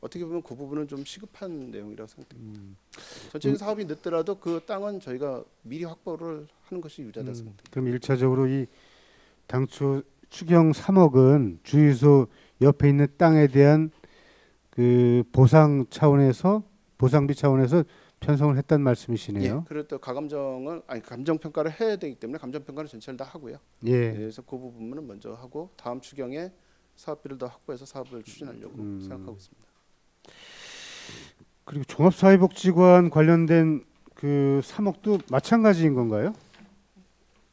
Speaker 6: 어떻게 보면 그 부분은 좀 시급한 내용이라고 생각됩니다. 전체적인 사업이 늦더라도 그 땅은 저희가 미리 확보를 하는 것이 유리하다고 생각됩니다.
Speaker 3: 그럼 1차적으로 이 당초 추경 3억은 주유소 옆에 있는 땅에 대한 그 보상 차원에서 보상비 차원에서 편성을 했단 말씀이시네요.
Speaker 6: 예, 그리고 또 감정 평가를 해야 되기 때문에 감정 평가를 전체를 다 하고요.
Speaker 3: 예.
Speaker 6: 그래서 그 부분은 먼저 하고 다음 추경에 사업비를 더 확보해서 사업을 추진하려고 생각하고 있습니다.
Speaker 3: 그리고 종합사회복지관 관련된 그 3억도 마찬가지인 건가요?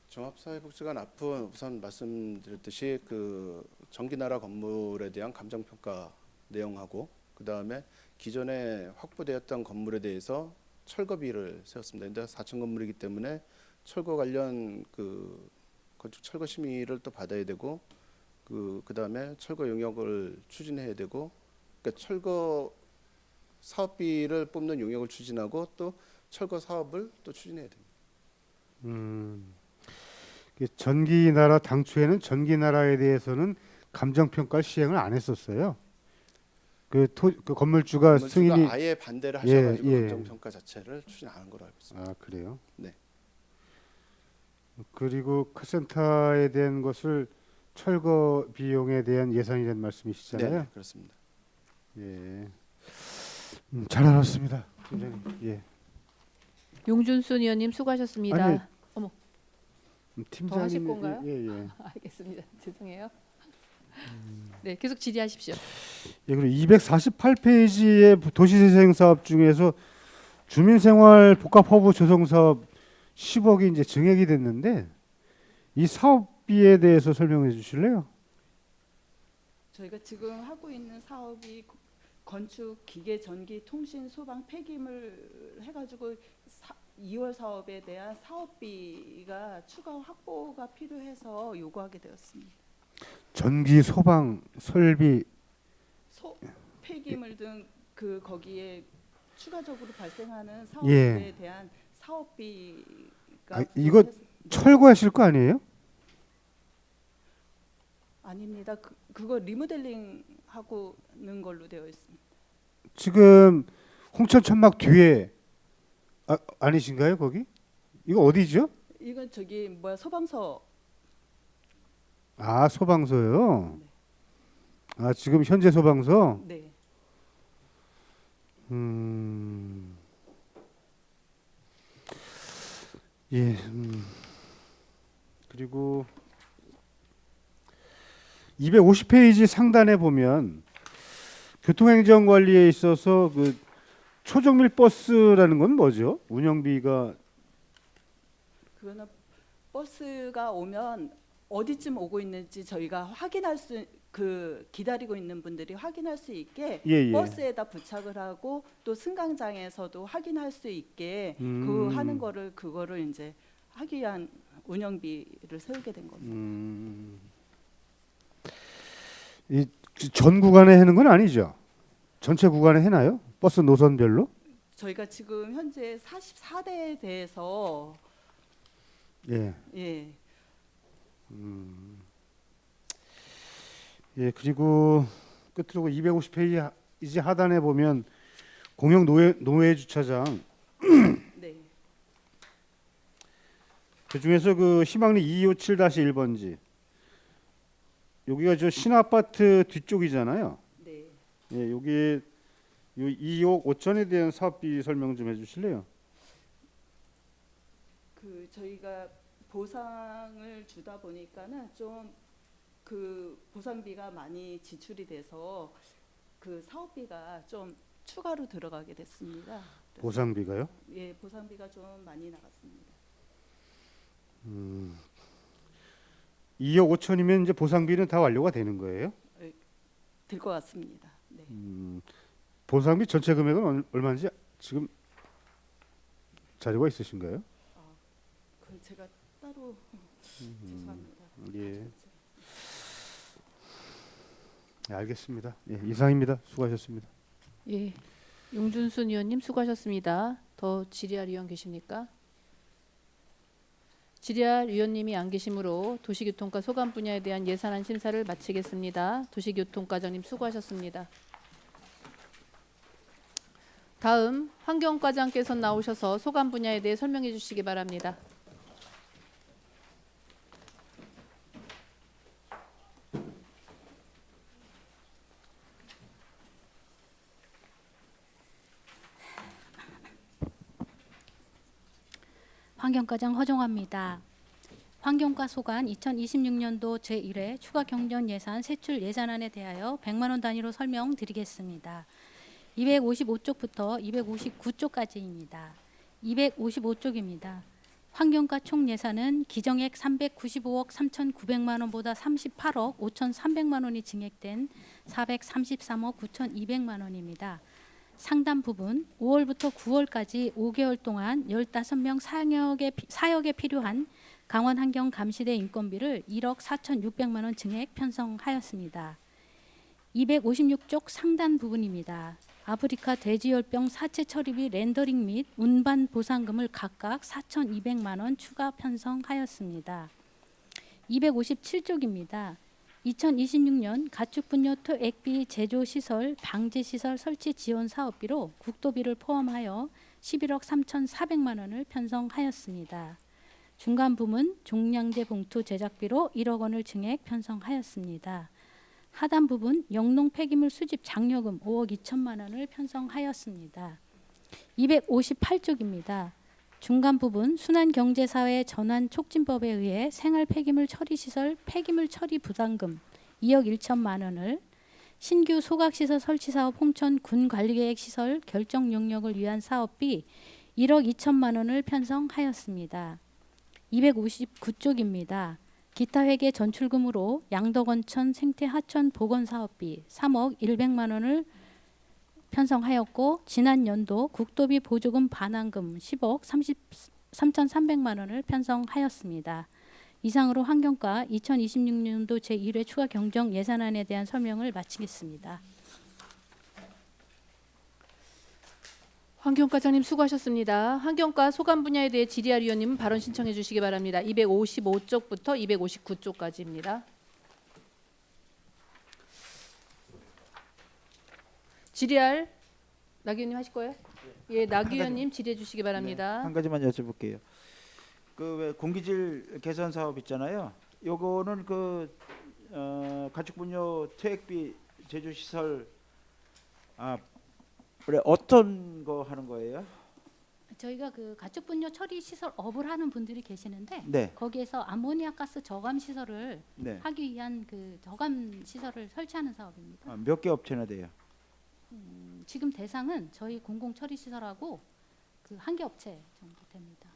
Speaker 6: 종합사회복지관 앞은 우선 말씀드렸듯이 그 전기나라 건물에 대한 감정 평가 내용하고 그 다음에 기존에 확보되었던 건물에 대해서 철거비를 세웠습니다. 근데 4층 건물이기 때문에 철거 관련 그 건축 철거 심의를 또 받아야 되고 그 다음에 철거 용역을 추진해야 되고 그러니까 철거 사업비를 뽑는 용역을 추진하고 또 철거 사업을 또 추진해야 됩니다.
Speaker 3: 전기나라 당초에는 전기나라에 대해서는 감정평가 시행을 안 했었어요. 그 건물주가 승인이
Speaker 6: 아예 반대를 하셔가지고
Speaker 3: 예.
Speaker 6: 감정평가 자체를 추진 안 한 걸로 알고 있습니다.
Speaker 3: 아, 그래요?
Speaker 6: 네.
Speaker 3: 그리고 카센터에 대한 것을 철거 비용에 대한 예산이라는 말씀이시잖아요.
Speaker 6: 네, 그렇습니다.
Speaker 3: 예. 잘 알았습니다, 팀장님. 예.
Speaker 1: 용준순 의원님 수고하셨습니다.
Speaker 3: 아니,
Speaker 1: 어머,
Speaker 3: 팀장님.
Speaker 1: 더 하실 건가요?
Speaker 3: 예.
Speaker 1: 알겠습니다. 죄송해요. 네, 계속 질의하십시오.
Speaker 3: 예, 그리고 248페이지의 도시재생 사업 중에서 주민생활 복합허브 조성 사업 10억이 이제 증액이 됐는데 이 사업비에 대해서 설명해 주실래요?
Speaker 4: 저희가 지금 하고 있는 사업이 건축, 기계, 전기, 통신, 소방, 폐기물 해가지고 2월 사업에 대한 사업비가 추가 확보가 필요해서 요구하게 되었습니다.
Speaker 3: 전기, 소방, 설비
Speaker 4: 소 폐기물 등 그 거기에 추가적으로 발생하는
Speaker 3: 예.
Speaker 4: 사업에 대한 사업비가
Speaker 3: 이거 철거하실 거 아니에요?
Speaker 4: 아닙니다. 그거 리모델링 하고는 걸로 되어 있습니다.
Speaker 3: 지금 홍천 천막 뒤에 아니신가요 거기? 이거 어디죠?
Speaker 4: 이건 저기 뭐야 소방서.
Speaker 3: 아 소방서요.
Speaker 4: 네.
Speaker 3: 아 지금 현재 소방서.
Speaker 4: 네.
Speaker 3: 예. 그리고 250페이지 상단에 보면 교통행정관리에 있어서 그 초정밀 버스라는 건 뭐죠? 운영비가
Speaker 4: 그거는 버스가 오면 어디쯤 오고 있는지 저희가 확인할 수 기다리고 있는 분들이 확인할 수 있게
Speaker 3: 예.
Speaker 4: 버스에다 부착을 하고 또 승강장에서도 확인할 수 있게 그 하는 거를 그거를 이제 하기 위한 운영비를 세우게 된 겁니다.
Speaker 3: 이 전 구간에 하는 건 아니죠? 전체 구간에 해나요? 버스 노선별로?
Speaker 4: 저희가 지금 현재 44대에 대해서
Speaker 3: 예.
Speaker 4: 예.
Speaker 3: 예, 그리고 끝으로 250페이지 하단에 보면 공영 노외 주차장
Speaker 4: 네.
Speaker 3: 그 중에서 그 희망리 257-1번지 여기가 저 신아파트 뒤쪽이잖아요.
Speaker 4: 네.
Speaker 3: 예, 여기 요 2억 5천에 대한 사업비 설명 좀 해주실래요?
Speaker 4: 저희가 보상을 주다 보니까는 좀 그 보상비가 많이 지출이 돼서 그 사업비가 좀 추가로 들어가게 됐습니다. 그래서
Speaker 3: 보상비가요?
Speaker 4: 예, 보상비가 좀 많이 나갔습니다.
Speaker 3: 2억 5천이면 이제 보상비는 다 완료가 되는 거예요?
Speaker 4: 될 것 같습니다. 네.
Speaker 3: 보상비 전체 금액은 얼마인지 지금 자료가 있으신가요?
Speaker 4: 그 제가 따로 죄송합니다.
Speaker 3: 예. 네, 알겠습니다. 예, 이상입니다. 수고하셨습니다.
Speaker 1: 예, 용준순 의원님 수고하셨습니다. 더 질의할 의원 계십니까? 질의할 의원님이 안 계시므로 도시교통과 소관 분야에 대한 예산안 심사를 마치겠습니다. 도시교통과장님 수고하셨습니다. 다음 환경과장께서 나오셔서 소관 분야에 대해 설명해 주시기 바랍니다.
Speaker 7: 환경과장 허종화입니다. 환경과 소관 2026년도 제1회 추가 경정 예산 세출 예산안에 대하여 100만 원 단위로 설명드리겠습니다. 255쪽부터 259쪽까지입니다. 255쪽입니다. 환경과 총 예산은 기정액 395억 3,900만 원보다 38억 5,300만 원이 증액된 433억 9,200만 원입니다. 상당 부분 5월부터 9월까지 5개월 동안 15명 사역에 필요한 강원환경감시대 인건비를 1억 4,600만 원 증액 편성하였습니다. 256쪽 상단 부분입니다. 아프리카 돼지열병 사체 처리비 렌더링 및 운반 보상금을 각각 4,200만 원 추가 편성하였습니다. 257쪽입니다. 2026년 가축분뇨 토액비 제조시설 방지시설 설치 지원 사업비로 국도비를 포함하여 11억 3,400만 원을 편성하였습니다. 중간 부문 종량제 봉투 제작비로 1억 원을 증액 편성하였습니다. 하단 부분 영농 폐기물 수집 장려금 5억 2천만 원을 편성하였습니다. 258쪽입니다. 중간 부분 순환경제사회 전환 촉진법에 의해 생활 폐기물 처리시설 폐기물 처리 부담금 2억 1천만 원을 신규 소각시설 설치사업 홍천 군관리계획 시설 결정 용역을 위한 사업비 1억 2천만 원을 편성하였습니다. 259쪽입니다. 기타 회계 전출금으로 양덕원천 생태하천 보건사업비 3억 100만 원을 편성하였고 지난 연도 국도비 보조금 반환금 10억 3,300만 원을 편성하였습니다. 이상으로 환경과 2026년도 제1회 추가 경정 예산안에 대한 설명을 마치겠습니다.
Speaker 1: 환경과장님 수고하셨습니다. 환경과 소관 분야에 대해 질의할 위원님은 발언 신청해 주시기 바랍니다. 255쪽부터 259쪽까지입니다. 질의할 nak 의원님 하실 거예요? 예, nak 의원님 질의해 주시기 바랍니다.
Speaker 5: 한 가지만 여쭤볼게요. 그 왜 공기질 개선 사업 있잖아요. 요거는 그 가축분뇨 퇴액비 제조 시설 그래 어떤 거 하는 거예요?
Speaker 7: 저희가 그 가축분뇨 처리 시설 업을 하는 분들이 계시는데
Speaker 5: 네.
Speaker 7: 거기에서 암모니아 가스 저감 시설을
Speaker 5: 네.
Speaker 7: 하기 위한 그 저감 시설을 설치하는 사업입니다.
Speaker 5: 몇 개 업체나 돼요?
Speaker 7: 지금 대상은 저희 공공 처리 시설하고 그 한 개 업체 정도 됩니다.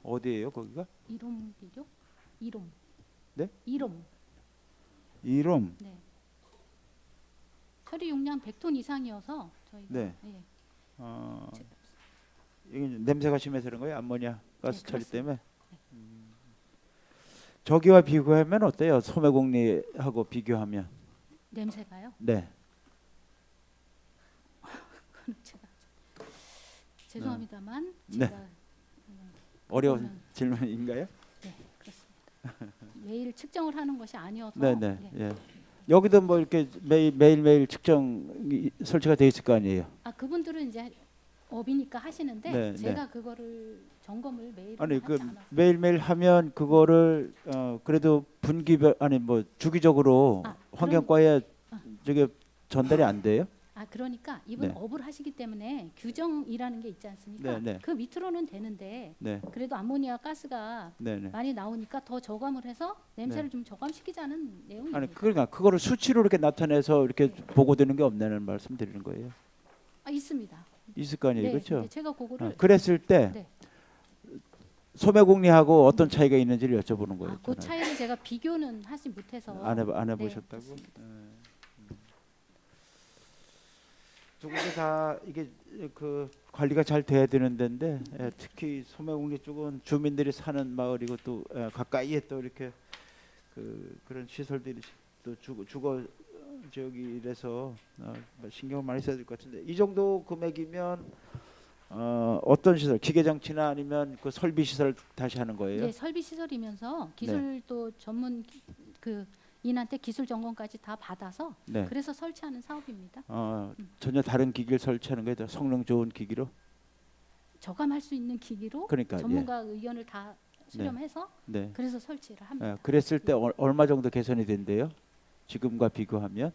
Speaker 5: 어디예요, 거기가?
Speaker 7: 이롬 비료? 이롬.
Speaker 5: 네?
Speaker 7: 이롬.
Speaker 5: 이롬.
Speaker 7: 네. 처리 용량 100톤 이상이어서 저희가
Speaker 5: 네.
Speaker 7: 예.
Speaker 5: 이게 냄새가 심해서 그런 거예요? 암모니아 가스
Speaker 7: 네,
Speaker 5: 처리
Speaker 7: 그렇습니다.
Speaker 5: 때문에? 저기와 비교하면 어때요? 소매공리하고 비교하면?
Speaker 7: 냄새가요?
Speaker 5: 네.
Speaker 7: 그건 제가 죄송합니다만
Speaker 5: 네.
Speaker 7: 제가
Speaker 5: 어려운
Speaker 7: 그거는
Speaker 5: 질문인가요?
Speaker 7: 네, 그렇습니다. 매일 측정을 하는 것이 아니어서
Speaker 5: 네네.
Speaker 7: 네.
Speaker 5: 예. 여기도 뭐 이렇게 매일 측정이 설치가 돼 있을 거 아니에요?
Speaker 7: 그분들은 이제 업이니까 하시는데
Speaker 5: 네,
Speaker 7: 제가 그거를 점검을 매일
Speaker 5: 아니
Speaker 7: 하지
Speaker 5: 그
Speaker 7: 않았어요.
Speaker 5: 매일매일 하면 그거를 그래도 분기별 아니 뭐 주기적으로 환경과에 저게 전달이 안 돼요?
Speaker 7: 그러니까 이분
Speaker 5: 네.
Speaker 7: 업을 하시기 때문에 규정이라는 게 있지 않습니까?
Speaker 5: 네, 네.
Speaker 7: 그 밑으로는 되는데
Speaker 5: 네.
Speaker 7: 그래도 암모니아 가스가
Speaker 5: 네네.
Speaker 7: 많이 나오니까 더 저감을 해서 냄새를 좀 저감시키자는 내용입니다.
Speaker 5: 아니 그러니까 그거를 수치로 이렇게 나타내서 이렇게 보고되는 게 없냐는 말씀드리는 거예요.
Speaker 7: 있습니다.
Speaker 5: 있을 거 아니에요,
Speaker 7: 네,
Speaker 5: 그렇죠?
Speaker 7: 네, 제가 그거를
Speaker 5: 그랬을 때
Speaker 7: 네.
Speaker 5: 소매공리하고 어떤 차이가 있는지를 여쭤보는 거예요.
Speaker 7: 그
Speaker 5: 저는.
Speaker 7: 차이를 제가 비교는 하지 못해서
Speaker 5: 안
Speaker 7: 네,
Speaker 5: 해보셨다고?
Speaker 7: 그렇습니다.
Speaker 5: 두 군데 다 이게 그 관리가 잘 돼야 되는 데인데 특히 소매공리 쪽은 주민들이 사는 마을이고 또 가까이에 또 이렇게 그런 시설들이 또 주거 지역이라서 신경을 많이 써야 될 것 같은데 이 정도 금액이면 어떤 시설, 기계 장치나 아니면 그 설비 시설 다시 하는 거예요?
Speaker 7: 네, 설비 시설이면서 기술도 전문 인한테 기술 점검까지 다 받아서
Speaker 5: 네.
Speaker 7: 그래서 설치하는 사업입니다.
Speaker 5: 전혀 다른 기기를 설치하는 거예요? 성능 좋은 기기로?
Speaker 7: 저감할 수 있는 기기로
Speaker 5: 그러니까
Speaker 7: 전문가 의견을 다 수렴해서
Speaker 5: 네.
Speaker 7: 그래서 설치를 합니다.
Speaker 5: 그랬을 때 얼마 정도 개선이 된대요? 지금과 비교하면?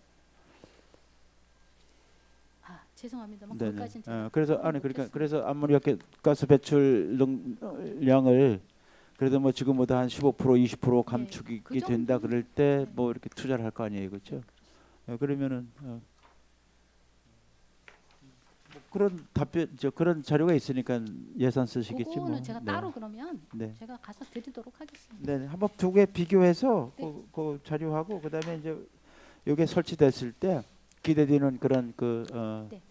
Speaker 7: 죄송합니다만
Speaker 5: 네네.
Speaker 7: 거기까지는 제가
Speaker 5: 그래서
Speaker 7: 확인을
Speaker 5: 그러니까
Speaker 7: 못했습니다.
Speaker 5: 그래서 아무리 이렇게 가스 배출량을 그래도 뭐 지금보다 한 15% 20% 감축이
Speaker 7: 그
Speaker 5: 된다
Speaker 7: 정도?
Speaker 5: 그럴 때 뭐 이렇게 투자를 할 거 아니에요, 그렇죠? 그러면은 뭐 그런 답변 그런 자료가 있으니까 예산 쓰시겠지 뭐.
Speaker 7: 그거는 제가 따로 그러면
Speaker 5: 네.
Speaker 7: 제가 가서 드리도록 하겠습니다.
Speaker 5: 네, 한번 두 개 비교해서
Speaker 7: 네.
Speaker 5: 그 자료하고 그다음에 이제 이게 설치됐을 때 기대되는 그런
Speaker 7: 네.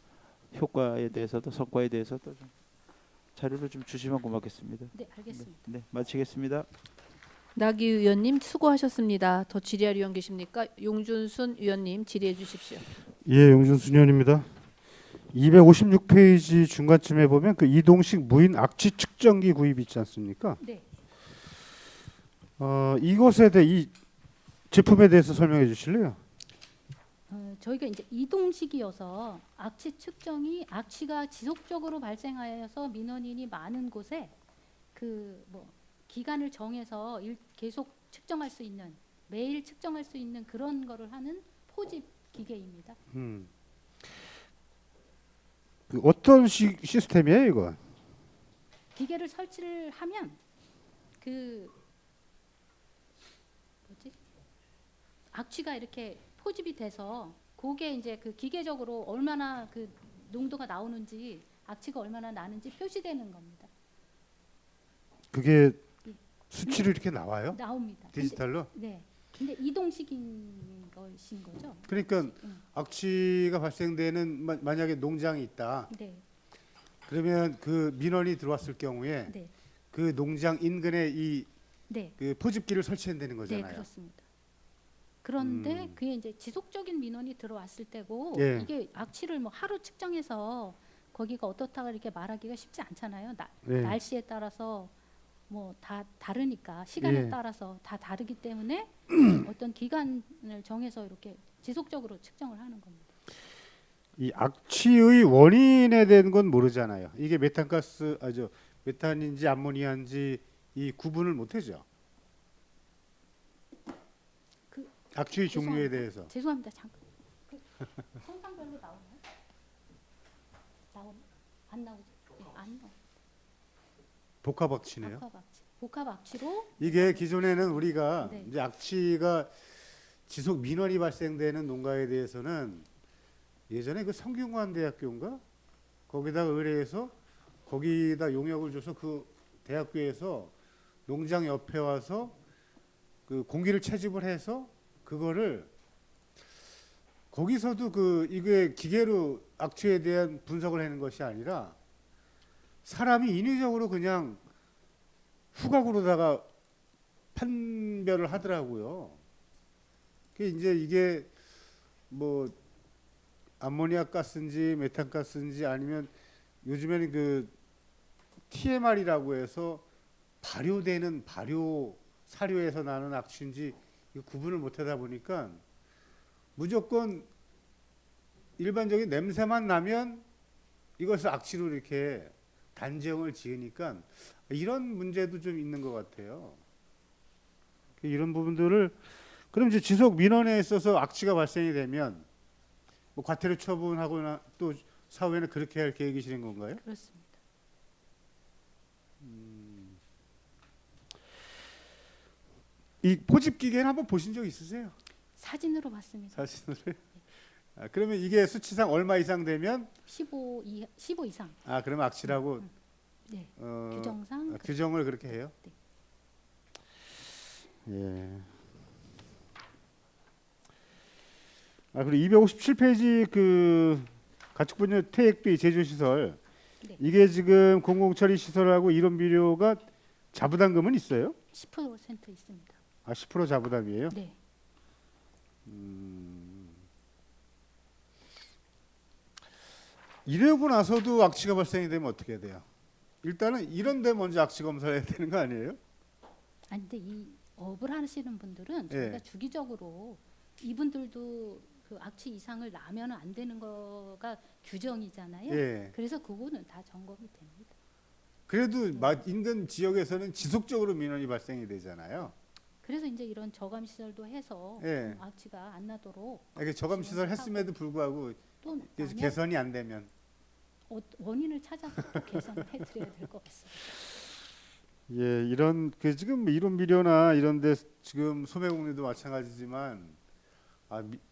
Speaker 5: 효과에 대해서도 성과에 대해서도 좀 자료를 좀 주시면 고맙겠습니다.
Speaker 7: 네, 알겠습니다.
Speaker 5: 네, 마치겠습니다.
Speaker 1: nak 의원님 수고하셨습니다. 더 질의할 의원 계십니까? 용준순 의원님 질의해 주십시오.
Speaker 3: 예, 용준순 의원입니다. 256페이지 중간쯤에 보면 그 이동식 무인 악취 측정기 구입 있지 않습니까?
Speaker 7: 네.
Speaker 3: 이것에 대해 이 제품에 대해서 설명해 주실래요?
Speaker 7: 저희가 이제 이동식이어서 악취 측정이 악취가 지속적으로 발생하여서 민원인이 많은 곳에 그 뭐 기간을 정해서 계속 측정할 수 있는 매일 측정할 수 있는 그런 거를 하는 포집 기계입니다.
Speaker 3: 그 어떤 시스템이에요, 이거?
Speaker 7: 기계를 설치를 하면 그 악취가 이렇게 포집이 돼서 그게 이제 그 기계적으로 얼마나 그 농도가 나오는지 악취가 얼마나 나는지 표시되는 겁니다.
Speaker 3: 그게 수치로 이렇게 나와요?
Speaker 7: 나옵니다.
Speaker 3: 디지털로?
Speaker 7: 네. 근데 이동식인 것인 거죠.
Speaker 3: 그러니까 악취가 발생되는 만약에 농장이 있다.
Speaker 7: 네.
Speaker 3: 그러면 그 민원이 들어왔을 경우에
Speaker 7: 네.
Speaker 3: 그 농장 인근에 이
Speaker 7: 네.
Speaker 3: 그 포집기를 설치한다는
Speaker 7: 네,
Speaker 3: 거잖아요.
Speaker 7: 그렇습니다. 그런데 그게 이제 지속적인 민원이 들어왔을 때고
Speaker 3: 예.
Speaker 7: 이게 악취를 뭐 하루 측정해서 거기가 어떻다고 이렇게 말하기가 쉽지 않잖아요.
Speaker 3: 네.
Speaker 7: 날씨에 따라서 뭐 다 다르니까 시간에
Speaker 3: 예.
Speaker 7: 따라서 다 다르기 때문에 어떤 기간을 정해서 이렇게 지속적으로 측정을 하는 겁니다.
Speaker 3: 이 악취의 원인에 대한 건 모르잖아요. 이게 메탄가스 아죠 메탄인지 암모니아인지 이 구분을 못하죠.
Speaker 7: 그-
Speaker 3: 악취의 종류에
Speaker 7: 죄송합니다.
Speaker 3: 대해서.
Speaker 7: 죄송합니다. 잠깐. 그 성상별로 나오나요? 안 나오죠? 네, 안 나오.
Speaker 3: 복합 악취네요.
Speaker 7: 복합 악취로
Speaker 3: 이게 기존에는 우리가
Speaker 7: 네.
Speaker 3: 이제 악취가 지속 민원이 발생되는 농가에 대해서는 예전에 그 성균관대학교인가 거기다가 의뢰해서 거기다 용역을 줘서 그 대학교에서 농장 옆에 와서 그 공기를 채집을 해서 그거를 거기서도 그 이게 기계로 악취에 대한 분석을 하는 것이 아니라 사람이 인위적으로 그냥 후각으로다가 판별을 하더라고요. 그 이제 이게 뭐 암모니아 가스인지 메탄 가스인지 아니면 요즘에는 그 TMR이라고 해서 발효되는 발효 사료에서 나는 악취인지 이거 구분을 못하다 보니까 무조건 일반적인 냄새만 나면 이것을 악취로 이렇게 단정을 지으니까 이런 문제도 좀 있는 것 같아요. 이런 부분들을 그럼 이제 지속 민원에 있어서 악취가 발생이 되면 뭐 과태료 처분하거나 또 사후에는 그렇게 할 계획이시는 건가요?
Speaker 7: 그렇습니다.
Speaker 3: 이 포집 기계는 한번 보신 적 있으세요?
Speaker 7: 사진으로 봤습니다.
Speaker 3: 사진을? 아, 그러면 이게 수치상 얼마 이상 되면
Speaker 7: 15 이상.
Speaker 3: 아 그러면 악취라고
Speaker 7: 네.
Speaker 3: 어,
Speaker 7: 규정상
Speaker 3: 규정을 그렇게 해요?
Speaker 7: 네.
Speaker 3: 예. 아 그리고 257페이지 그 가축분뇨 퇴액비 제조시설
Speaker 7: 네.
Speaker 3: 이게 지금 공공처리 시설하고 이론 비료가 자부담금은 있어요?
Speaker 7: 10% 있습니다.
Speaker 3: 아 10% 자부담이에요?
Speaker 7: 네.
Speaker 3: 이러고 나서도 악취가 발생이 되면 어떻게 돼요? 일단은 이런 데 먼저 악취 검사를 해야 되는 거 아니에요?
Speaker 7: 아니 근데 이 업을 하시는 분들은
Speaker 3: 예.
Speaker 7: 저희가 주기적으로 이분들도 그 악취 이상을 나면 안 되는 거가 규정이잖아요.
Speaker 3: 예.
Speaker 7: 그래서 그거는 다 점검이 됩니다.
Speaker 3: 그래도 인근 지역에서는 지속적으로 민원이 발생이 되잖아요.
Speaker 7: 그래서 이제 이런 저감 시설도 해서
Speaker 3: 예.
Speaker 7: 악취가 안 나도록
Speaker 3: 이렇게 저감 시설 했음에도 불구하고
Speaker 7: 또
Speaker 3: 이게
Speaker 7: 나면
Speaker 3: 개선이 안 되면
Speaker 7: 원인을 찾아서 또 개선을 해드려야 될 것 같습니다.
Speaker 3: 예, 이런 그 지금 이론 비료나 이런데 지금 소매공리도 마찬가지지만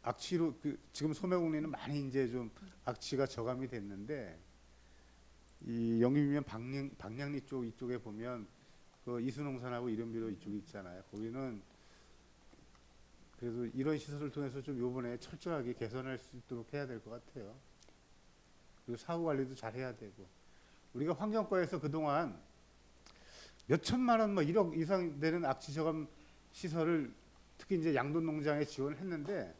Speaker 3: 악취로 그 지금 소매공리는 많이 이제 좀 악취가 저감이 됐는데 이 영림면 방량리 쪽 이쪽에 보면 그 이수농산하고 이론 비료 이쪽이 있잖아요. 거기는 그래도 이런 시설을 통해서 좀 요번에 철저하게 개선할 수 있도록 해야 될 것 같아요. 그리고 사후 관리도 잘 해야 되고 우리가 환경과에서 그동안 몇 천만 원, 뭐 1억 이상 되는 악취 저감 시설을 특히 이제 양돈 농장에 지원을 했는데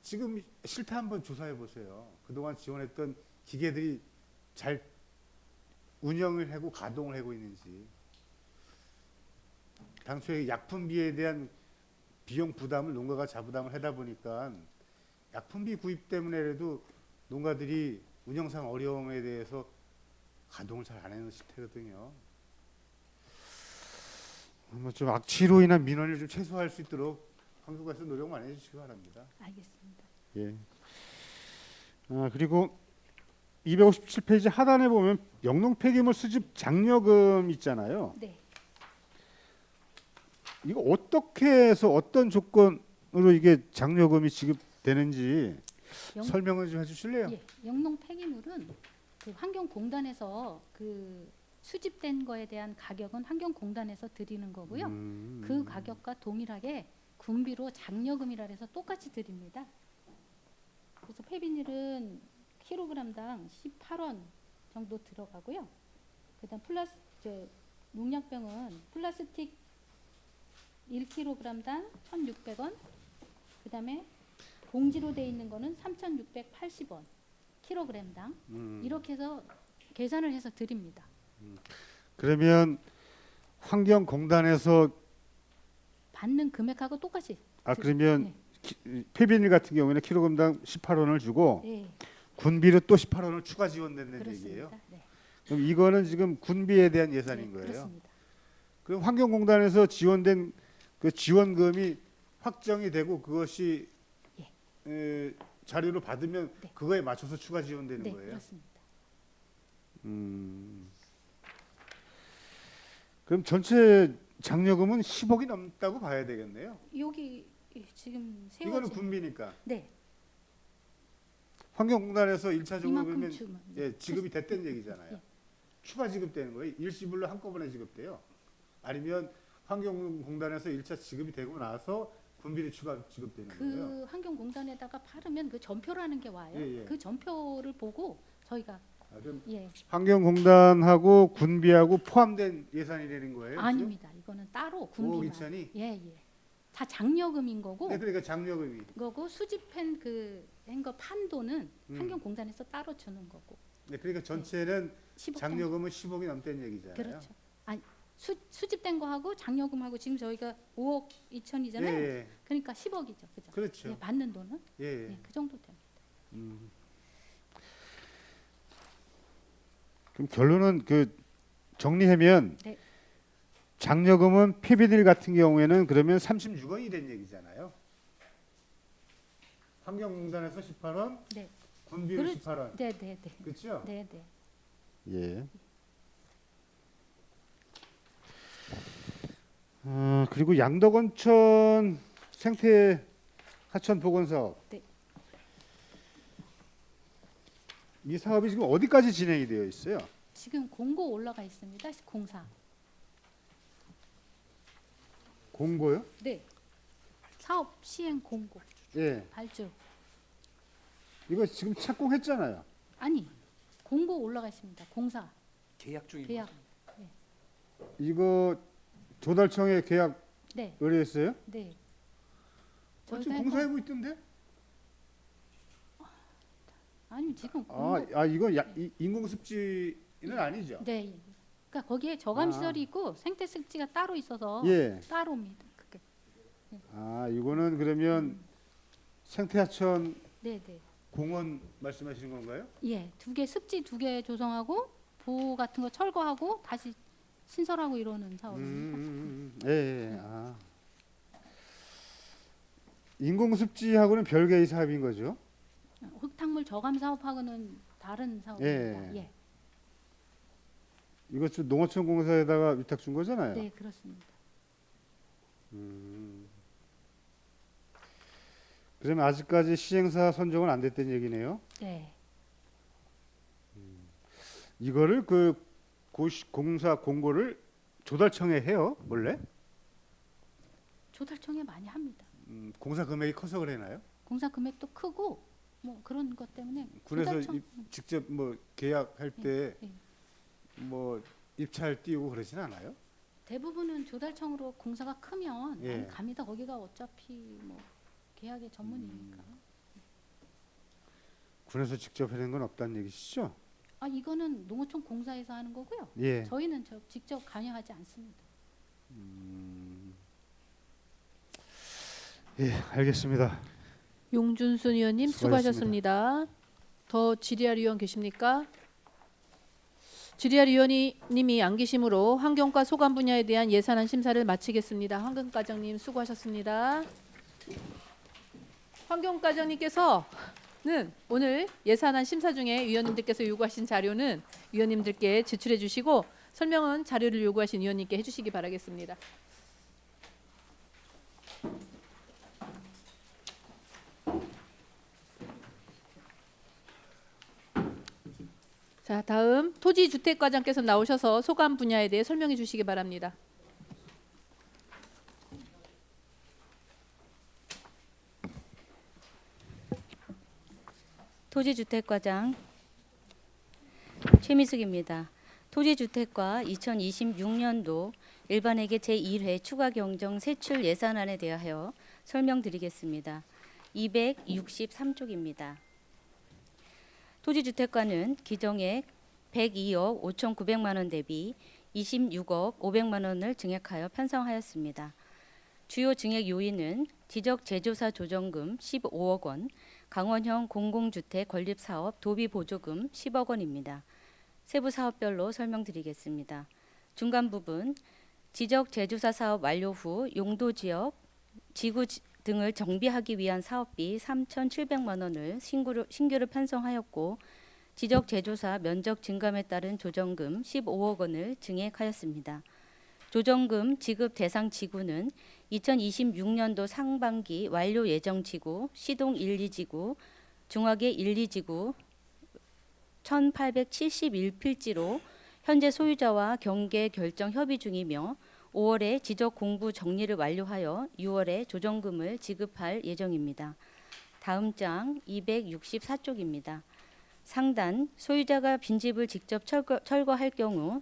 Speaker 3: 지금 실태 한번 조사해 보세요. 그동안 지원했던 기계들이 잘 운영을 하고 가동을 하고 있는지. 당초에 약품비에 대한 비용 부담을 농가가 자부담을 하다 보니까 약품비 구입 때문에라도 농가들이 운영상 어려움에 대해서 가동을 잘 안 하는 실태거든요. 좀 악취로 인한 민원을 좀 최소화할 수 있도록 환경부에서 노력 많이 해주시기 바랍니다.
Speaker 7: 알겠습니다.
Speaker 3: 예. 그리고 257페이지 하단에 보면 영농 폐기물 수집 장려금 있잖아요.
Speaker 7: 네.
Speaker 3: 이거 어떻게 해서 어떤 조건으로 이게 장려금이 지급되는지 설명을 좀 해주실래요?
Speaker 7: 예, 영농 폐기물은 그 환경공단에서 그 수집된 거에 대한 가격은 환경공단에서 드리는 거고요. 그 가격과 동일하게 군비로 장려금이라 해서 똑같이 드립니다. 그래서 폐비닐은 킬로그램당 18원 정도 들어가고요. 그다음 농약병은 플라스틱 1kg당 1,600원. 그다음에 봉지로 돼 있는 거는 3,680원. 킬로그램당
Speaker 3: 음.
Speaker 7: 이렇게 해서 계산을 해서 드립니다.
Speaker 3: 그러면 환경공단에서
Speaker 7: 받는 금액하고 똑같이.
Speaker 3: 그러면
Speaker 7: 네.
Speaker 3: 폐비닐 같은 경우에는 킬로그램당 18원을 주고
Speaker 7: 네,
Speaker 3: 군비로 또 18원을 추가 지원된다는 얘기예요.
Speaker 7: 그렇습니다. 네.
Speaker 3: 그럼 이거는 지금 군비에 대한 예산인
Speaker 7: 네,
Speaker 3: 거예요.
Speaker 7: 그렇습니다.
Speaker 3: 그럼 환경공단에서 지원된 그 지원금이 확정이 되고 그것이 자료를 받으면
Speaker 7: 네.
Speaker 3: 그거에 맞춰서 추가 지원되는
Speaker 7: 네,
Speaker 3: 거예요.
Speaker 7: 그렇습니다.
Speaker 3: 그럼 전체 장려금은 10억이 넘다고 봐야 되겠네요.
Speaker 7: 여기 지금 세워진
Speaker 3: 이거는 군비니까.
Speaker 7: 네,
Speaker 3: 환경공단에서
Speaker 7: 이만큼
Speaker 3: 1차적으로는
Speaker 7: 주면
Speaker 3: 지급이 됐다는 얘기잖아요.
Speaker 7: 예.
Speaker 3: 추가 지급되는 거예요. 일시불로 한꺼번에 지급돼요. 아니면 환경공단에서 1차 지급이 되고 나서 군비로 추가 지급되는 거예요.
Speaker 7: 그 환경공단에다가 팔으면 그 전표라는 게 와요.
Speaker 3: 예, 예.
Speaker 7: 그 전표를 보고 저희가
Speaker 3: 그럼
Speaker 7: 예
Speaker 3: 환경공단하고 군비하고 포함된 예산이 되는 거예요? 지금?
Speaker 7: 아닙니다. 이거는 따로
Speaker 3: 5억
Speaker 7: 군비만
Speaker 3: 2천이?
Speaker 7: 예예 다 장려금인 거고
Speaker 3: 네, 그러니까 장려금이.
Speaker 7: 거고 수집한 그 한 거 판도는
Speaker 3: 음.
Speaker 7: 환경공단에서 따로 주는 거고
Speaker 3: 네, 그러니까 전체는
Speaker 7: 10억
Speaker 3: 장려금은 10억이 넘다는 얘기잖아요.
Speaker 7: 그렇죠. 아니 수집된 거하고 장려금하고 지금 저희가 5억 2천이잖아요.
Speaker 3: 예,
Speaker 7: 그러니까 10억이죠, 그죠?
Speaker 3: 그렇죠.
Speaker 7: 예, 받는 돈은
Speaker 3: 예.
Speaker 7: 예, 그 정도 됩니다.
Speaker 3: 그럼 결론은 그 정리하면
Speaker 7: 네.
Speaker 3: 장려금은 폐비닐 같은 경우에는 그러면 36원이 된 얘기잖아요. 환경공단에서 18원,
Speaker 7: 네,
Speaker 3: 군비로
Speaker 7: 그렇-
Speaker 3: 18원.
Speaker 7: 네, 네, 네,
Speaker 3: 그렇죠?
Speaker 7: 네, 네.
Speaker 3: 예. 그리고 양덕원천 생태 하천 복원 사업.
Speaker 7: 네.
Speaker 3: 이 사업이 지금 어디까지 진행이 되어 있어요?
Speaker 7: 지금 공고 올라가 있습니다. 공사.
Speaker 3: 공고요?
Speaker 7: 네. 사업 시행 공고
Speaker 3: 예.
Speaker 7: 발주.
Speaker 3: 이거 지금 착공했잖아요.
Speaker 7: 아니 공고 올라가 있습니다. 공사
Speaker 8: 계약 중인
Speaker 7: 계약.
Speaker 3: 이거 조달청에 계약
Speaker 7: 네,
Speaker 3: 의뢰했어요?
Speaker 7: 네.
Speaker 3: 지금
Speaker 7: 저희가
Speaker 3: 공사하고 있던데?
Speaker 7: 아니 지금 공고.
Speaker 3: 이거 인공습지는 아니죠?
Speaker 7: 네. 그러니까 거기에 저감
Speaker 3: 아.
Speaker 7: 시설이 있고 생태 습지가 따로 있어서
Speaker 3: 예.
Speaker 7: 따로입니다. 그게.
Speaker 3: 이거는 그러면 생태하천
Speaker 7: 네, 네.
Speaker 3: 공원 말씀하시는 건가요?
Speaker 7: 예, 습지 2개 조성하고 보호 같은 거 철거하고 다시 신설하고 이러는 사업입니다.
Speaker 3: 예. 인공습지하고는 별개의 사업인 거죠?
Speaker 7: 흙탕물 저감 사업하고는 다른 사업입니다. 예.
Speaker 3: 이거 좀 농어촌 공사에다가 위탁 준 거잖아요.
Speaker 7: 네, 그렇습니다.
Speaker 3: 그러면 아직까지 시행사 선정은 안 됐다는 얘기네요.
Speaker 7: 네.
Speaker 3: 이거를 그 공사 공고를 조달청에 해요, 원래?
Speaker 7: 조달청에 많이 합니다.
Speaker 3: 공사 금액이 커서 그러나요?
Speaker 7: 공사 금액도 크고 뭐 그런 것 때문에
Speaker 3: 군에서
Speaker 7: 조달청-
Speaker 3: 직접 뭐 계약할 때
Speaker 7: 예.
Speaker 3: 뭐 입찰 띄우고 그러진 않아요?
Speaker 7: 대부분은 조달청으로 공사가 크면
Speaker 3: 예.
Speaker 7: 많이 갑니다. 거기가 어차피 뭐 계약의 전문이니까.
Speaker 3: 군에서 직접 해낸 건 없다는 얘기시죠?
Speaker 7: 이거는 농어촌 공사에서 하는 거고요.
Speaker 3: 예.
Speaker 7: 저희는 직접 관여하지 않습니다.
Speaker 3: 예, 알겠습니다.
Speaker 1: 용준순 의원님
Speaker 3: 수고하셨습니다.
Speaker 1: 수고하셨습니다. 더 질의할 의원 계십니까? 질의할 의원님이 안 계시므로 환경과 소관 분야에 대한 예산안 심사를 마치겠습니다. 환경과장님 수고하셨습니다. 환경과장님께서는 오늘 예산안 심사 중에 위원님들께서 요구하신 자료는 위원님들께 제출해 주시고 설명은 자료를 요구하신 위원님께 해주시기 바라겠습니다. 자, 다음 토지주택과장께서 나오셔서 소관 분야에 대해 설명해 주시기 바랍니다.
Speaker 9: 토지주택과장 최미숙입니다. 토지주택과 2026년도 일반회계 제1회 추가경정 세출 예산안에 대하여 설명드리겠습니다. 263쪽입니다. 토지주택과는 기정액 102억 5,900만 원 대비 26억 500만 원을 증액하여 편성하였습니다. 주요 증액 요인은 지적 제조사 조정금 15억 원, 강원형 공공주택 건립사업 도비보조금 10억 원입니다. 세부 사업별로 설명드리겠습니다. 중간 부분 지적 제조사 사업 완료 후 용도지역, 지구 등을 정비하기 위한 사업비 3,700만 원을 신규로 편성하였고 지적 제조사 면적 증감에 따른 조정금 15억 원을 증액하였습니다. 조정금 지급 대상 지구는 2026년도 상반기 완료 예정 지구, 시동 1, 2지구, 중화계 1, 2지구 1871필지로 현재 소유자와 경계 결정 협의 중이며 5월에 지적 공부 정리를 완료하여 6월에 조정금을 지급할 예정입니다. 다음 장 264쪽입니다. 상단 소유자가 빈집을 직접 철거할 경우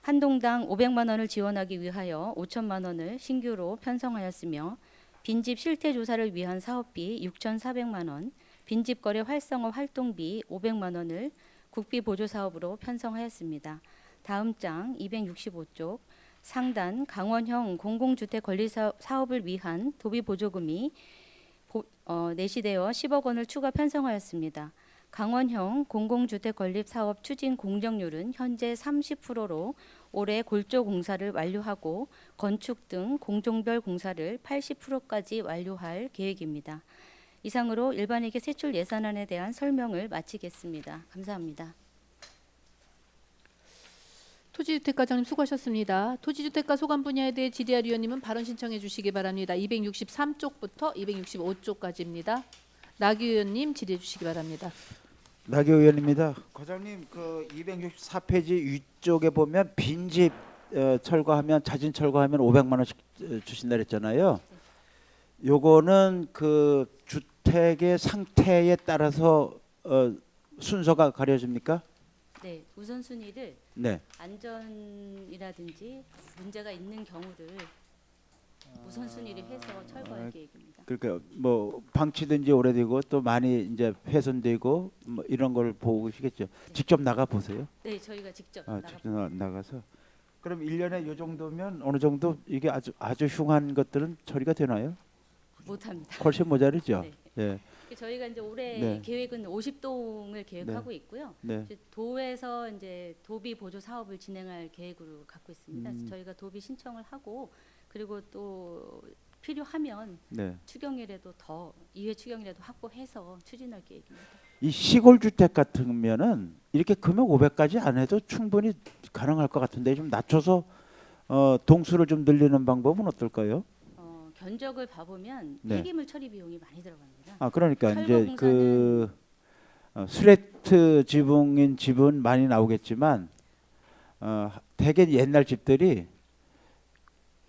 Speaker 9: 한 동당 500만 원을 지원하기 위하여 5천만 원을 신규로 편성하였으며 빈집 실태 조사를 위한 사업비 6,400만 원, 빈집 거래 활성화 활동비 500만 원을 국비 보조 사업으로 편성하였습니다. 다음 장 265쪽 상단 강원형 공공주택 건립 사업을 위한 도비 보조금이 내시되어 10억 원을 추가 편성하였습니다. 강원형 공공주택 건립 사업 추진 공정률은 현재 30%로 올해 골조 공사를 완료하고 건축 등 공종별 공사를 80%까지 완료할 계획입니다. 이상으로 일반회계 세출 예산안에 대한 설명을 마치겠습니다. 감사합니다.
Speaker 1: 토지주택과장님 수고하셨습니다. 토지주택과 소관 분야에 대해 질의할 위원님은 발언 신청해 주시기 바랍니다. 263쪽부터 265쪽까지입니다. 나기 의원님 질의해 주시기 바랍니다.
Speaker 5: 나기 의원입니다. 과장님 그 264페이지 위쪽에 보면 빈집 철거하면 자진 철거하면 500만 원씩 주신다 그랬잖아요. 요거는 그 주택의 상태에 따라서 순서가 가려집니까?
Speaker 9: 네, 우선순위를
Speaker 5: 네.
Speaker 9: 안전이라든지 문제가 있는 경우를 우선순위를 해서 철거할 계획입니다.
Speaker 5: 그러니까 뭐 방치된 지 오래되고 또 많이 이제 훼손되고 뭐 이런 걸 보시겠죠. 직접 나가 보세요.
Speaker 9: 네, 저희가 직접
Speaker 5: 직접 나가서. 그럼 1년에 요 정도면 어느 정도 이게 아주 흉한 것들은 처리가 되나요?
Speaker 9: 못합니다.
Speaker 5: 훨씬 모자르죠.
Speaker 9: 네.
Speaker 5: 예.
Speaker 9: 저희가 이제 올해
Speaker 5: 네.
Speaker 9: 계획은 50동을 계획하고 있고요.
Speaker 5: 네.
Speaker 9: 이제 도에서 이제 도비 보조 사업을 진행할 계획으로 갖고 있습니다. 그래서 저희가 도비 신청을 하고 그리고 또 필요하면
Speaker 5: 네.
Speaker 9: 추경이라도 더 이회 추경이라도 확보해서 추진할 계획입니다.
Speaker 5: 이 시골 주택 같으면은 이렇게 금액 500까지 안 해도 충분히 가능할 것 같은데 좀 낮춰서 동수를 좀 늘리는 방법은 어떨까요?
Speaker 9: 견적을 봐보면
Speaker 5: 네.
Speaker 9: 폐기물 처리 비용이 많이 들어갑니다.
Speaker 5: 아 그러니까
Speaker 9: 철거
Speaker 5: 이제 그 슬래트 지붕인 집은 많이 나오겠지만 대개 옛날 집들이